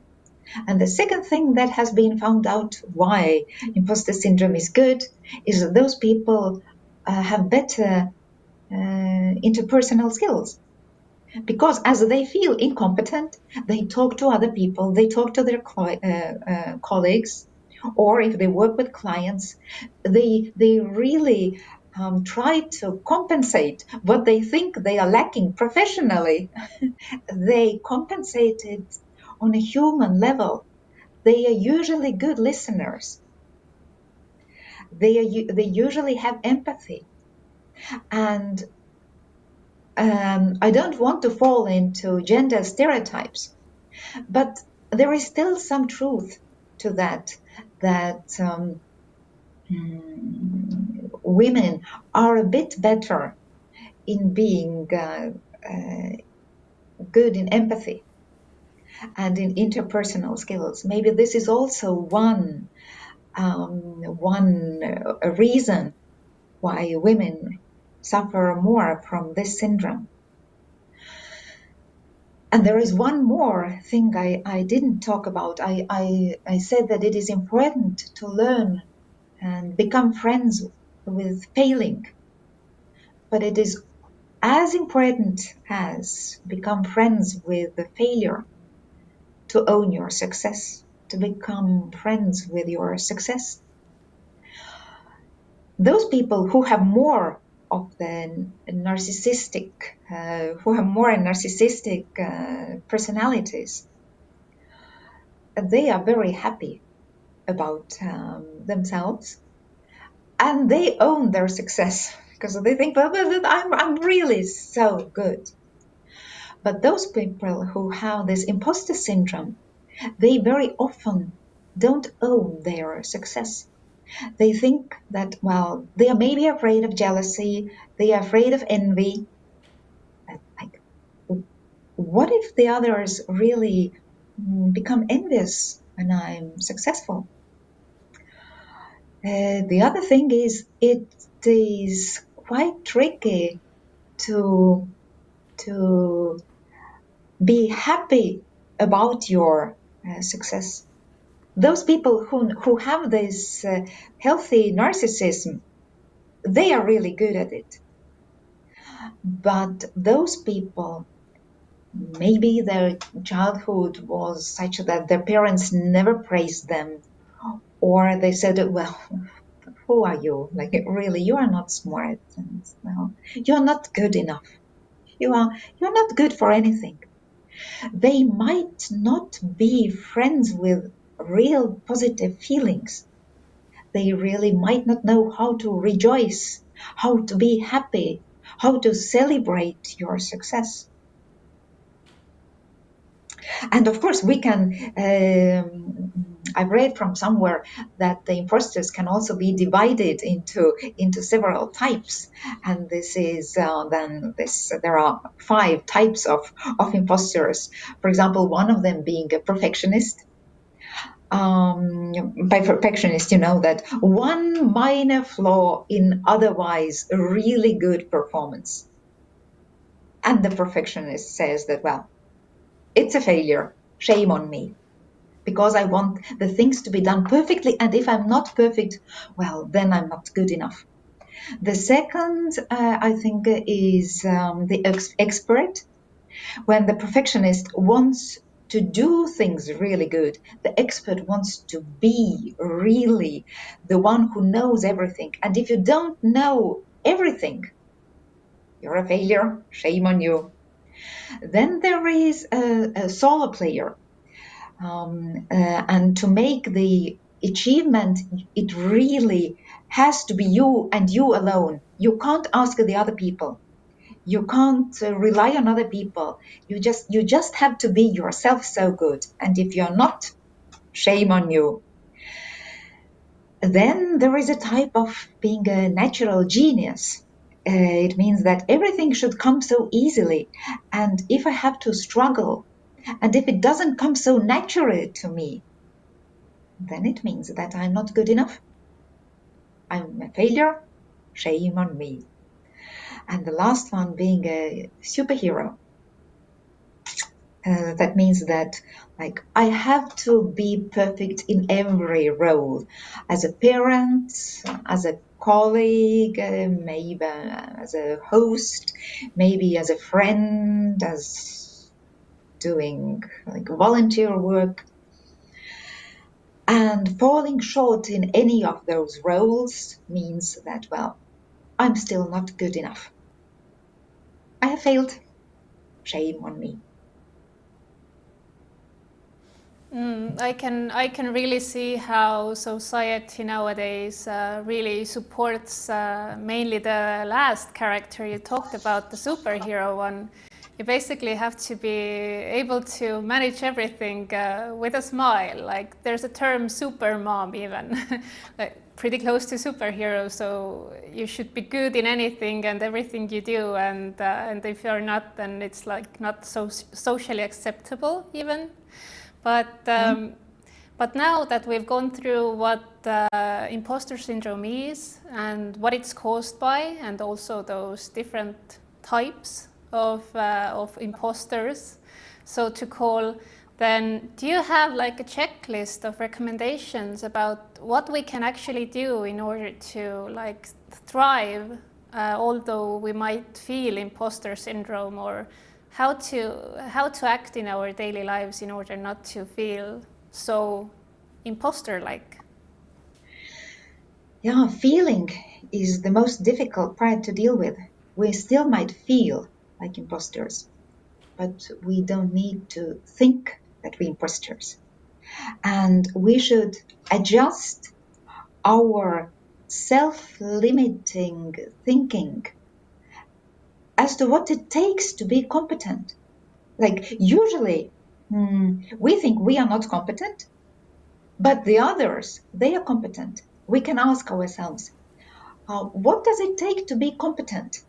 And the second thing that has been found out why imposter syndrome is good is that those people have better interpersonal skills, because as they feel incompetent, they talk to other people, they talk to their colleagues, or if they work with clients, they really try to compensate what they think they are lacking professionally. They compensate it on a human level. They are usually good listeners. They usually have empathy. And I don't want to fall into gender stereotypes, but there is still some truth to that women are a bit better in being good in empathy and in interpersonal skills. Maybe this is also one reason why women suffer more from this syndrome. And there is one more thing I didn't talk about. I said that it is important to learn and become friends with failing, but it is as important as become friends with the failure to own your success, to become friends with your success. Those people who have more of the narcissistic, who have more narcissistic personalities, they are very happy about themselves, and they own their success because they think, well, I'm really so good. But those people who have this imposter syndrome, they very often don't own their success. They think that, well, they are maybe afraid of jealousy, they are afraid of envy. Like, what if the others really become envious when I'm successful? The other thing is, it is quite tricky to be happy about your success. Those people who have this healthy narcissism, they are really good at it. But those people, maybe their childhood was such that their parents never praised them, or they said, well, who are you? Like, really, you are not smart, and well, you're not good enough. You're not good for anything. They might not be friends with real positive feelings. They really might not know how to rejoice, how to be happy, how to celebrate your success. And of course, we can. I've read from somewhere that the imposters can also be divided into several types, and this is then this. There are 5 types of imposters. For example, one of them being a perfectionist. By perfectionist, you know that one minor flaw in otherwise a really good performance, and the perfectionist says that, well, it's a failure, shame on me, because I want the things to be done perfectly, and if I'm not perfect, well, then I'm not good enough. The second, I think, is the expert. When the perfectionist wants to do things really good, the expert wants to be really the one who knows everything. And if you don't know everything, you're a failure, shame on you. Then there is a solo player. And to make the achievement, it really has to be you and you alone. You can't ask the other people. You can't rely on other people. You just have to be yourself so good. And if you're not, shame on you. Then there is a type of being a natural genius. It means that everything should come so easily. And if I have to struggle, and if it doesn't come so naturally to me, then it means that I'm not good enough. I'm a failure. Shame on me. And the last one being a superhero. That means that, like, I have to be perfect in every role, as a parent, as a colleague, maybe as a host, maybe as a friend, as doing like volunteer work. And falling short in any of those roles means that, well, I'm still not good enough. I have failed. Shame on me. I can really see how society nowadays really supports mainly the last character you talked about, the superhero one. You basically have to be able to manage everything with a smile. Like, there's a term super mom even, like, pretty close to superhero. So you should be good in anything and everything you do, and if you're not, then it's like not so socially acceptable even. But now that we've gone through what imposter syndrome is and what it's caused by, and also those different types of imposters, so to call, then do you have like a checklist of recommendations about what we can actually do in order to like thrive, although we might feel imposter syndrome, or how to act in our daily lives in order not to feel so imposter-like? Yeah, feeling is the most difficult part to deal with. We still might feel like imposters, but we don't need to think that we're imposters. And we should adjust our self-limiting thinking as to what it takes to be competent. Like usually, we think we are not competent, but the others, they are competent. We can ask ourselves, what does it take to be competent?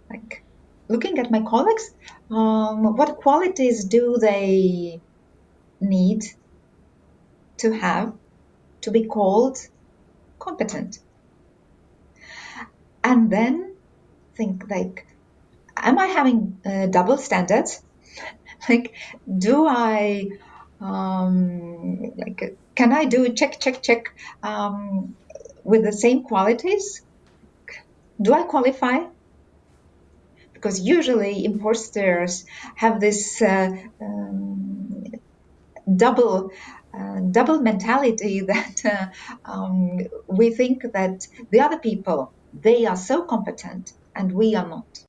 Like looking at my colleagues, what qualities do they need to have to be called competent? And then think like, am I having double standards? Like, do I can I do check with the same qualities? Do I qualify? Because usually imposters have this double mentality that we think that the other people, they are so competent and we are not.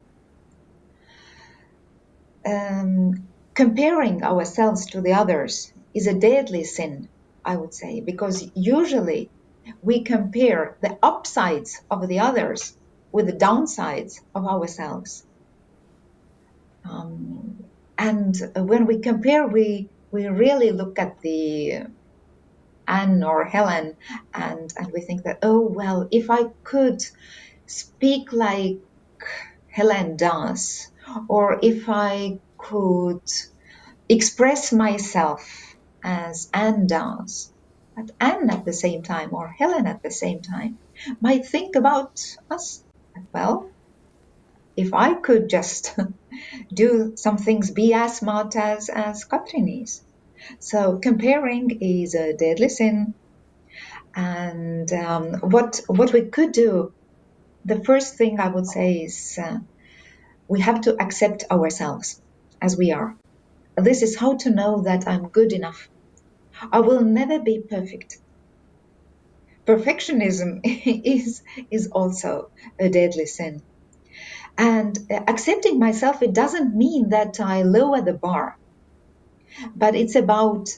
Comparing ourselves to the others is a deadly sin, I would say, because usually we compare the upsides of the others with the downsides of ourselves. And when we compare, we really look at the Anne or Helen and we think that, oh, well, if I could speak like Helen does, or if I could express myself as Anne does, but Anne at the same time or Helen at the same time might think about us, well, if I could just do some things, be as smart as Katrin is. So comparing is a deadly sin. And what we could do, the first thing I would say is we have to accept ourselves as we are. This is how to know that I'm good enough. I will never be perfect. Perfectionism is also a deadly sin. And accepting myself, it doesn't mean that I lower the bar, but it's about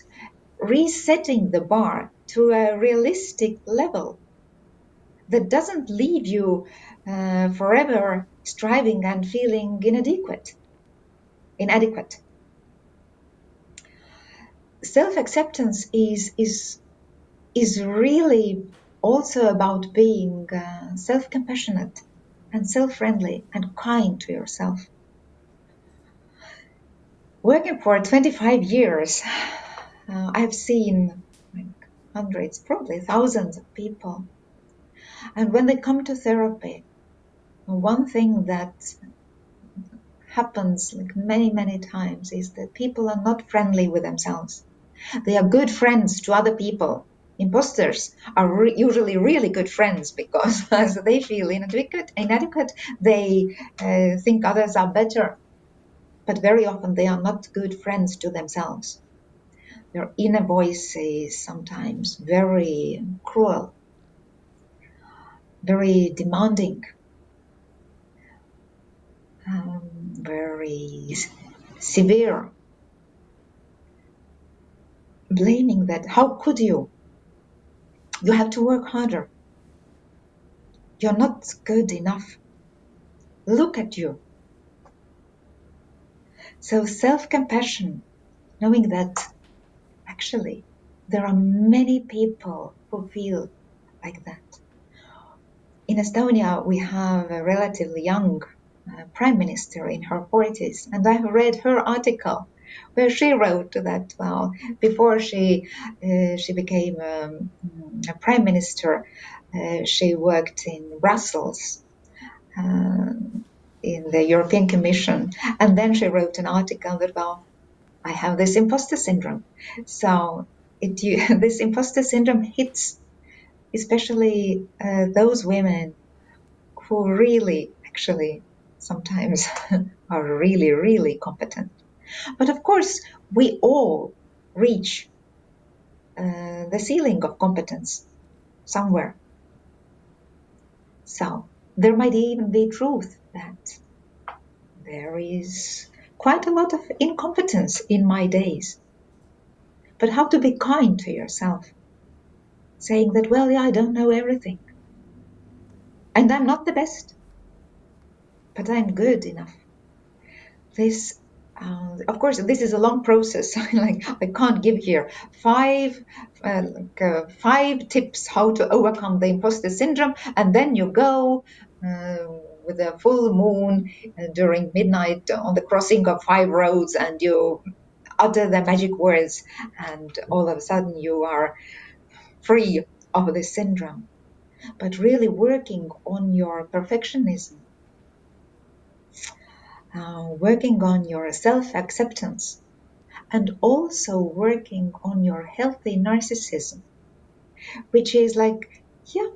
resetting the bar to a realistic level that doesn't leave you forever striving and feeling inadequate. Self-acceptance is really also about being self-compassionate and self-friendly and kind to yourself. Working for 25 years, I've seen like hundreds, probably thousands of people. And when they come to therapy, one thing that happens like many times is that people are not friendly with themselves. They are good friends to other people. Imposters are usually really good friends because as they feel inadequate, they think others are better. But very often they are not good friends to themselves. Their inner voice is sometimes very cruel, very demanding, very severe, blaming that, how could you? You have to work harder. You're not good enough. Look at you. So self-compassion, knowing that actually there are many people who feel like that. In Estonia, we have a relatively young prime minister in her 40s, and I have read her article where she wrote that, well, before she became a prime minister, she worked in Brussels in the European Commission, and then she wrote an article that, well, I have this imposter syndrome. So this imposter syndrome hits especially those women who really actually sometimes are really competent. But of course, we all reach the ceiling of competence. somewhere. So there might even be truth that there is quite a lot of incompetence in my days. But how to be kind to yourself, saying that, well, yeah, I don't know everything. And I'm not the best, but I'm good enough. This, of course, this is a long process. Like, I can't give here five tips how to overcome the imposter syndrome, and then you go with a full moon during midnight on the crossing of 5 roads, and you utter the magic words, and all of a sudden you are free of this syndrome. But really working on your perfectionism, working on your self-acceptance, and also working on your healthy narcissism, which is like, yeah,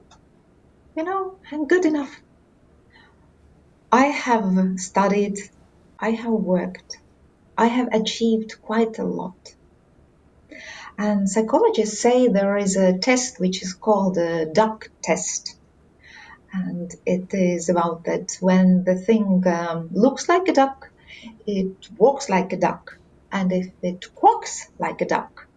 I'm good enough. I have studied, I have worked, I have achieved quite a lot. And psychologists say there is a test which is called the duck test. And it is about that when the thing looks like a duck, it walks like a duck. And if it quacks like a duck,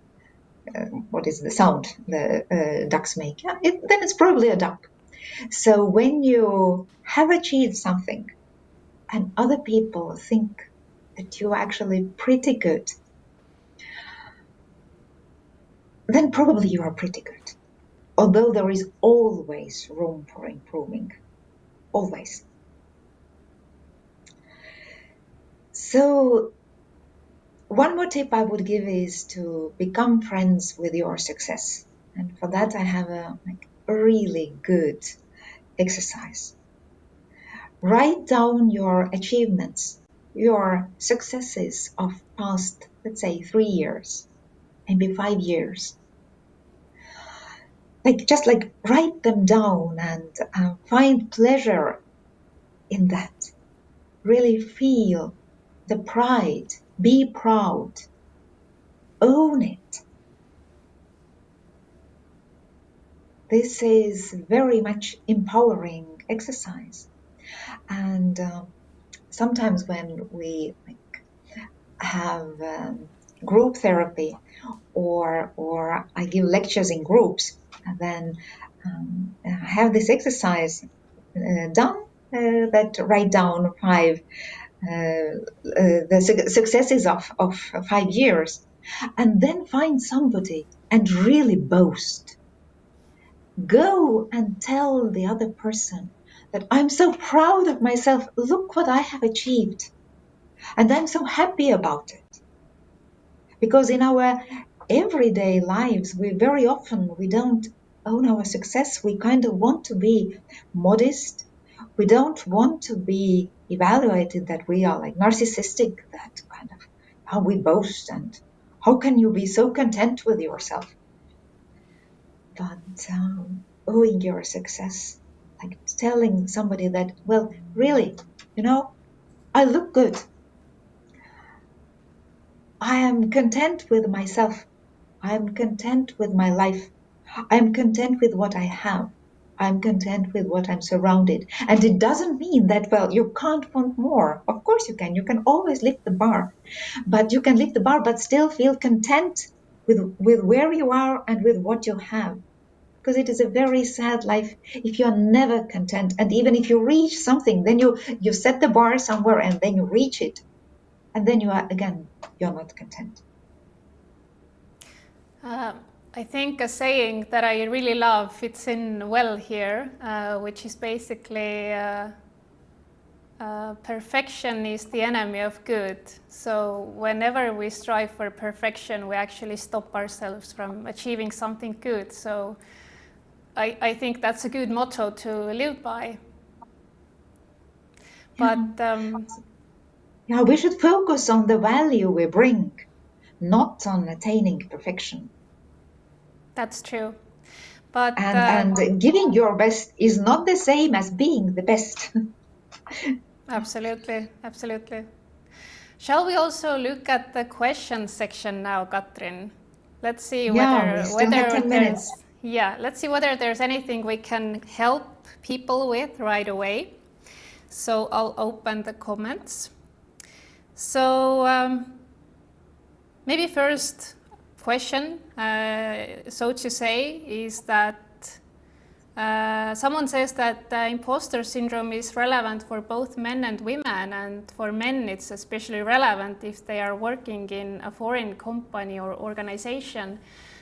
what is the sound the ducks make? Yeah, then it's probably a duck. So when you have achieved something and other people think that you're actually pretty good, then probably you are pretty good. Although there is always room for improving. Always. So one more tip I would give is to become friends with your success. And for that I have a really good exercise. Write down your achievements, your successes of past, let's say, 3 years, maybe 5 years. Just write them down and find pleasure in that. Really feel the pride. Be proud. Own it. This is very much empowering exercise. And sometimes when we have group therapy or I give lectures in groups, and then I have this exercise done that write down 5 the successes of 5 years, and then find somebody and really boast. Go and tell the other person that I'm so proud of myself. Look what I have achieved. And I'm so happy about it. Because in our everyday lives, we don't own our success. We kind of want to be modest. We don't want to be evaluated that we are narcissistic, that kind of how we boast and how can you be so content with yourself. But owing your success, telling somebody that, well, really, I look good. I am content with myself. I am content with my life. I am content with what I have. I'm content with what I'm surrounded. And it doesn't mean that, well, you can't want more. Of course you can. You can always lift the bar. But you can lift the bar but still feel content with where you are and with what you have. Because it is a very sad life if you're never content. And even if you reach something, then you set the bar somewhere and then you reach it. And then you're not content. I think a saying that I really love fits in well here, which is basically perfection is the enemy of good. So whenever we strive for perfection, we actually stop ourselves from achieving something good. So I think that's a good motto to live by. But we should focus on the value we bring, not on attaining perfection. That's true. But and giving your best is not the same as being the best. Absolutely, absolutely. Shall we also look at the question section now, Katrin? Let's see whether 10 minutes. Yeah, let's see whether there's anything we can help people with right away. So I'll open the comments. So maybe first question, so to say, is that someone says that imposter syndrome is relevant for both men and women, and for men it's especially relevant if they are working in a foreign company or organization.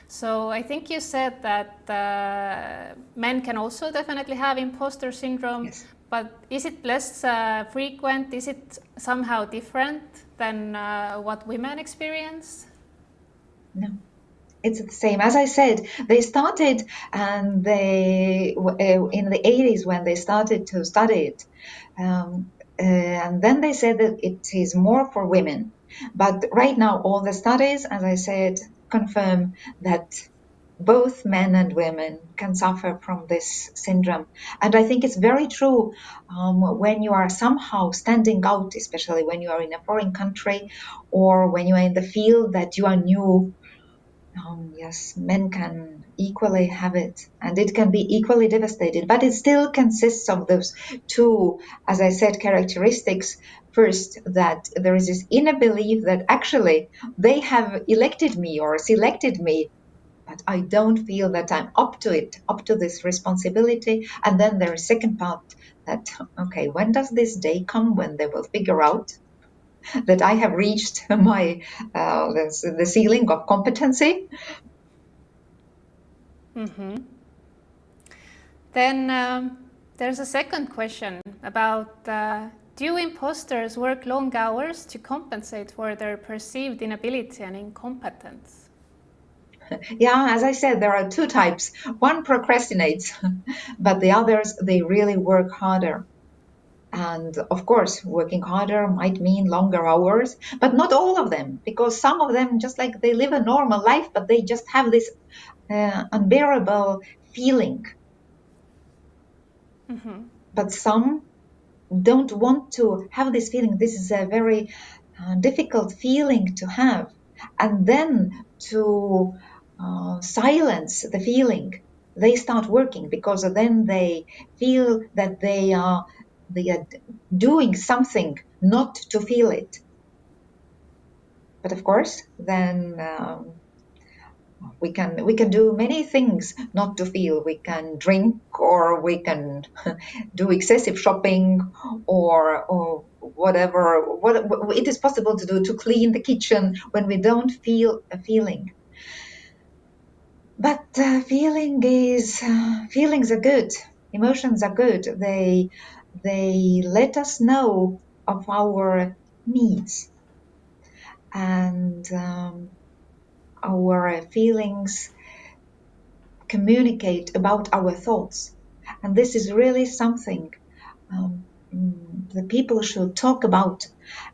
So I think you said that men can also definitely have imposter syndrome, Yes. but is it less frequent? Is it somehow different than what women experience? No. It's the same. As I said, they started and they in the 80s when they started to study it. And then they said that it is more for women. But right now, all the studies, as I said, confirm that both men and women can suffer from this syndrome. And I think it's very true when you are somehow standing out, especially when you are in a foreign country or when you are in the field that you are new. Yes, men can equally have it, and it can be equally devastated, but it still consists of those two, as I said, characteristics. First, that there is this inner belief that actually they have elected me or selected me, but I don't feel that I'm up to it, up to this responsibility. And then there is second part that, okay, when does this day come when they will figure out that I have reached my the ceiling of competency? Mm-hmm. Then there's a second question about do imposters work long hours to compensate for their perceived inability and incompetence? Yeah, as I said, there are two types. One procrastinates, but the others, they really work harder. And of course, working harder might mean longer hours, but not all of them, because some of them just like they live a normal life, but they just have this unbearable feeling. Mm-hmm. But some don't want to have this feeling. This is a very difficult feeling to have. And then to silence the feeling, they start working because then they feel that they are doing something not to feel it. But of course, then we can do many things not to feel. We can drink, or we can do excessive shopping, or whatever. What it is possible to do to clean the kitchen when we don't feel a feeling. But feelings are good. Emotions are good. They let us know of our needs, and our feelings communicate about our thoughts. And this is really something the people should talk about.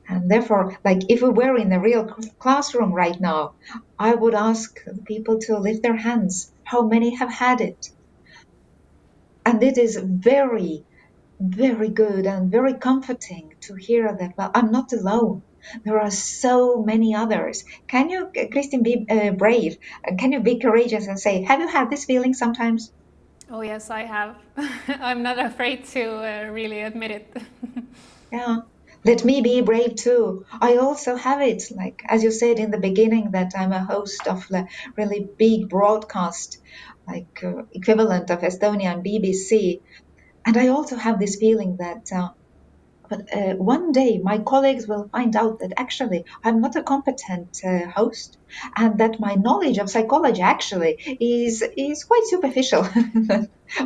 And therefore, like if we were in a real classroom right now, I would ask people to lift their hands. How many have had it? And it is very, very good and very comforting to hear that, well, I'm not alone. There are so many others. Can you, Kristin, be brave? Can you be courageous and say, have you had this feeling sometimes? Oh, yes, I have. I'm not afraid to really admit it. Yeah. Let me be brave too. I also have it, like as you said in the beginning, that I'm a host of a really big broadcast, like equivalent of Estonian BBC. And I also have this feeling that one day my colleagues will find out that actually I'm not a competent host, and that my knowledge of psychology actually is quite superficial.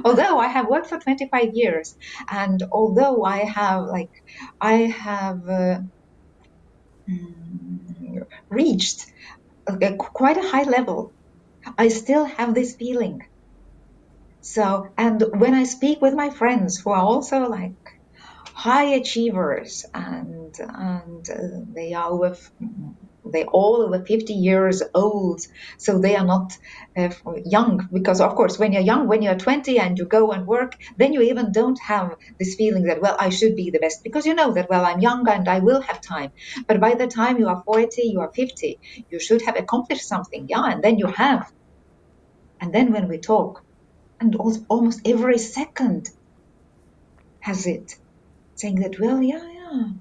Although I have worked for 25 years, and although I have reached quite a high level, I still have this feeling. So, and when I speak with my friends who are also like high achievers, and they are they all over 50 years old, so they are not young, because of course when you're young, when you're 20 and you go and work, then you even don't have this feeling that, well, I should be the best, because you know that, well, I'm young and I will have time. But by the time you are 40, you are 50, you should have accomplished something, yeah, and then you have. And then when we talk, and almost every second has it, saying that, well, yeah.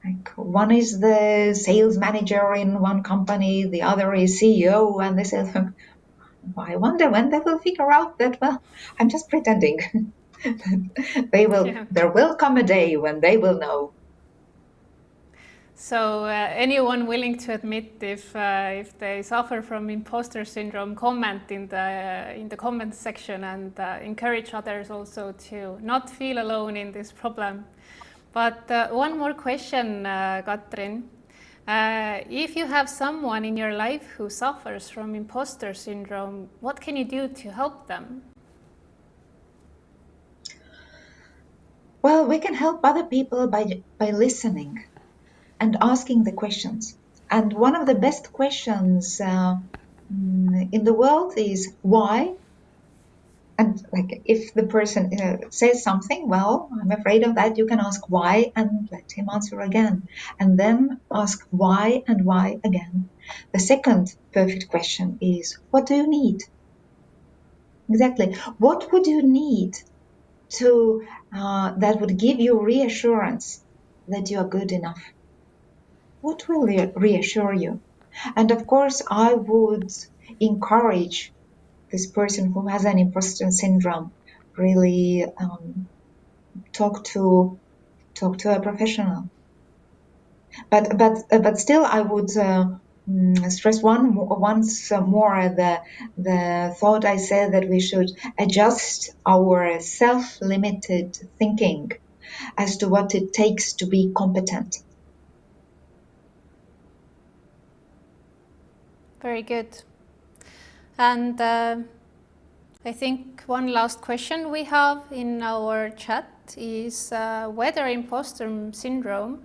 Like one is the sales manager in one company, the other is CEO, and they say, I wonder when they will figure out that, well, I'm just pretending. Yeah. There will come a day when they will know. So anyone willing to admit if they suffer from imposter syndrome, comment in the comments section, and encourage others also to not feel alone in this problem. But one more question, Katrin. If you have someone in your life who suffers from imposter syndrome, what can you do to help them? Well, we can help other people by listening and asking the questions. And one of the best questions in the world is why. And like if the person says something, well, I'm afraid of that, you can ask why and let him answer again. And then ask why and why again. The second perfect question is, what do you need? Exactly. What would you need to that would give you reassurance that you are good enough? What will reassure you? And of course, I would encourage this person who has an imposter syndrome really talk to a professional. But still, I would stress once more the thought I said that we should adjust our self-limited thinking as to what it takes to be competent. Very good. And I think one last question we have in our chat is whether imposter syndrome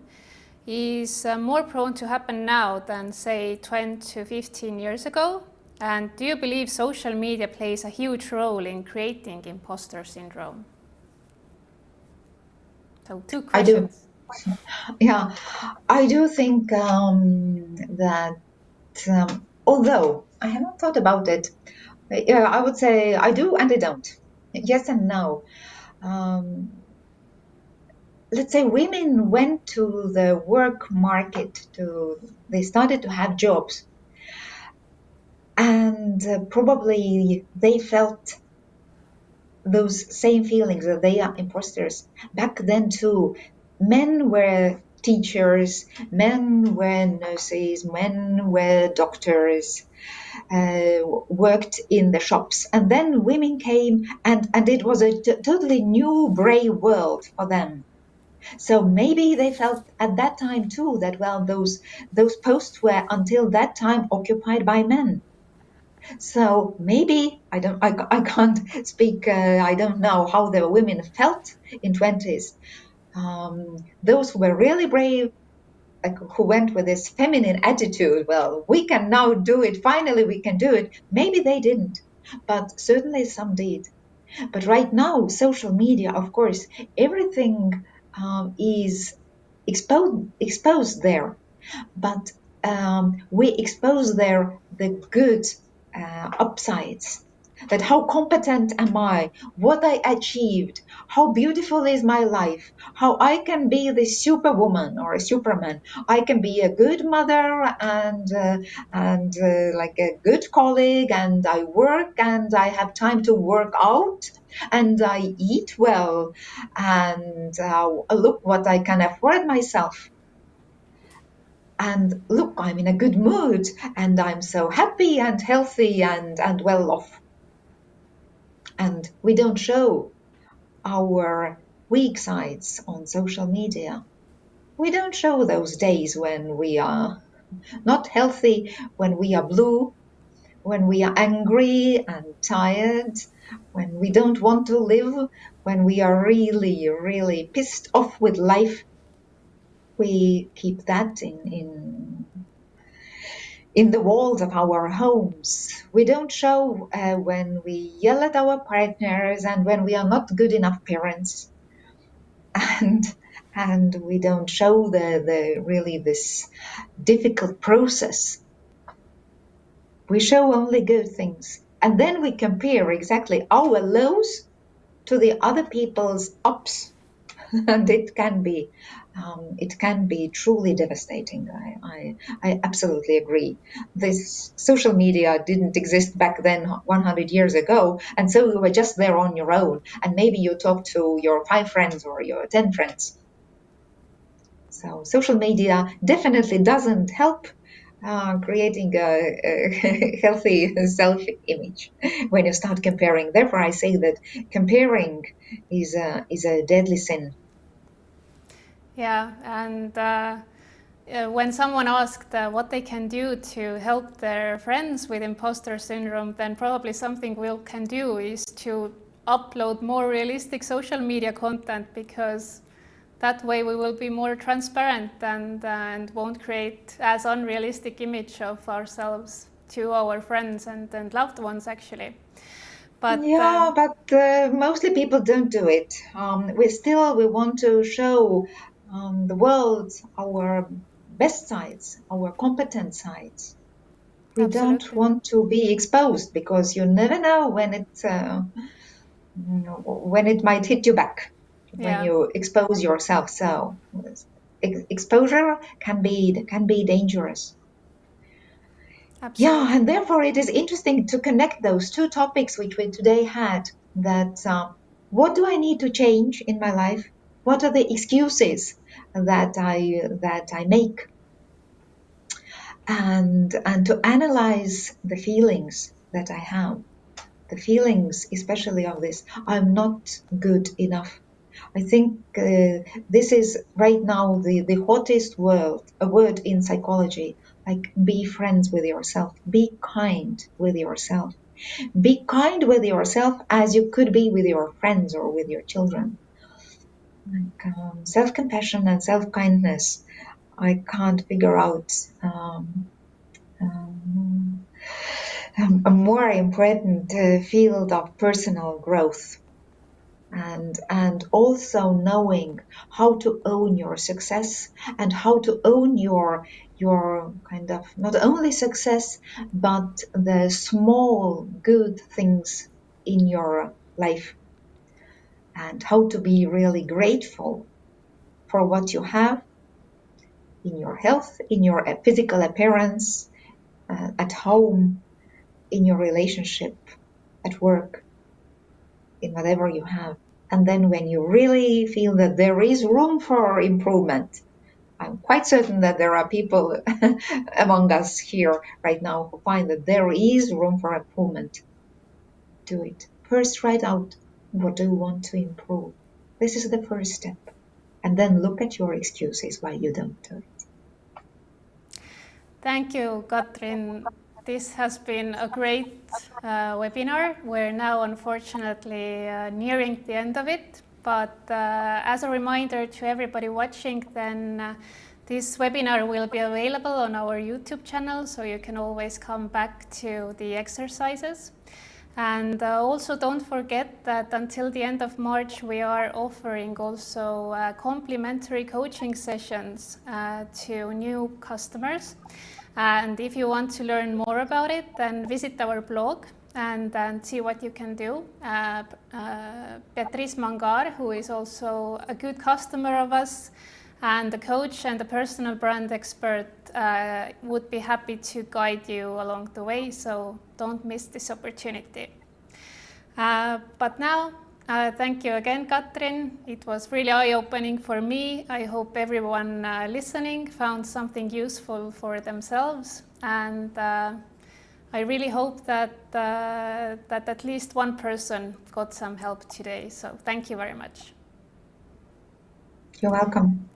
is more prone to happen now than, say, 20 to 15 years ago? And do you believe social media plays a huge role in creating imposter syndrome? So 2 questions. I do. Yeah, I do think that although I haven't thought about it, I would say I do and I don't. Yes and no. Let's say women went to the work market they started to have jobs, and probably they felt those same feelings that they are imposters back then too. Men were teachers, men were nurses, men were doctors, worked in the shops, and then women came, and it was a totally new brave world for them. So maybe they felt at that time too that, well, those posts were until that time occupied by men. So maybe I can't speak. I don't know how the women felt in 20s. Those who were really brave, like, who went with this feminine attitude. Well, we can now do it. Finally, we can do it. Maybe they didn't, but certainly some did. But right now, social media, of course, everything is exposed there. But we expose there the good upsides. That how competent am I? What I achieved? How beautiful is my life? How I can be the superwoman or a superman? I can be a good mother and like a good colleague, and I work and I have time to work out and I eat well, and look what I can afford myself. And look, I'm in a good mood and I'm so happy and healthy and well off. And we don't show our weak sides on social media. We don't show those days when we are not healthy, when we are blue, when we are angry and tired, when we don't want to live, when we are really, really pissed off with life. We keep that in the walls of our homes. We don't show when we yell at our partners and when we are not good enough parents, and we don't show the really this difficult process. We show only good things, And then we compare exactly our lows to the other people's ups. And it can be truly devastating. I absolutely agree. This social media didn't exist back then 100 years ago, and so you were just there on your own, and maybe you talk to your 5 friends or your 10 friends. So social media definitely doesn't help creating a healthy self-image when you start comparing. Therefore, I say that comparing is a deadly sin. Yeah, and when someone asked what they can do to help their friends with imposter syndrome, then probably something we can do is to upload more realistic social media content, because that way we will be more transparent and won't create as unrealistic image of ourselves to our friends and loved ones, actually. But Yeah, but mostly people don't do it. We want to show the world our best sides, our competent sides. We don't absolutely. want to be exposed, because you never know when it might hit you back when Yeah, you expose yourself. So exposure can be dangerous. Yeah, and absolutely. therefore it is interesting to connect those two topics which we today had. That what do I need to change in my life? What are the excuses that I make? And to analyze the feelings that I have, the feelings especially of this, I'm not good enough. I think this is right now the hottest word in psychology. Like, be friends with yourself, be kind with yourself, be kind with yourself as you could be with your friends or with your children. Like, self-compassion and self-kindness, I can't figure out um, a more important field of personal growth, and also knowing how to own your success, and how to own your kind of not only success but the small good things in your life, and how to be really grateful for what you have in your health, in your physical appearance, at home, in your relationship, at work, in whatever you have. And then when you really feel that there is room for improvement, I'm quite certain that there are people among us here right now who find that there is room for improvement. Do it. First, write out what do you want to improve. This is the first step. And then look at your excuses why you don't do it. Thank you, Katrin. This has been a great webinar. We're now unfortunately nearing the end of it, but as a reminder to everybody watching, then this webinar will be available on our YouTube channel, so you can always come back to the exercises. And also don't forget that until the end of March, we are offering also complimentary coaching sessions to new customers. And if you want to learn more about it, then visit our blog and see what you can do. Beatrice Mangar, who is also a good customer of us, and the coach and the personal brand expert would be happy to guide you along the way, so don't miss this opportunity. But now, thank you again, Katrin. It was really eye-opening for me. I hope everyone listening found something useful for themselves, and I really hope that at least one person got some help today. So thank you very much. You're welcome.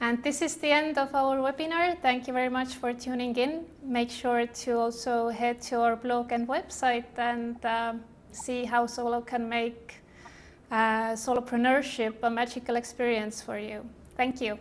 And this is the end of our webinar. Thank you very much for tuning in. Make sure to also head to our blog and website and see how Xolo can make solopreneurship a magical experience for you. Thank you.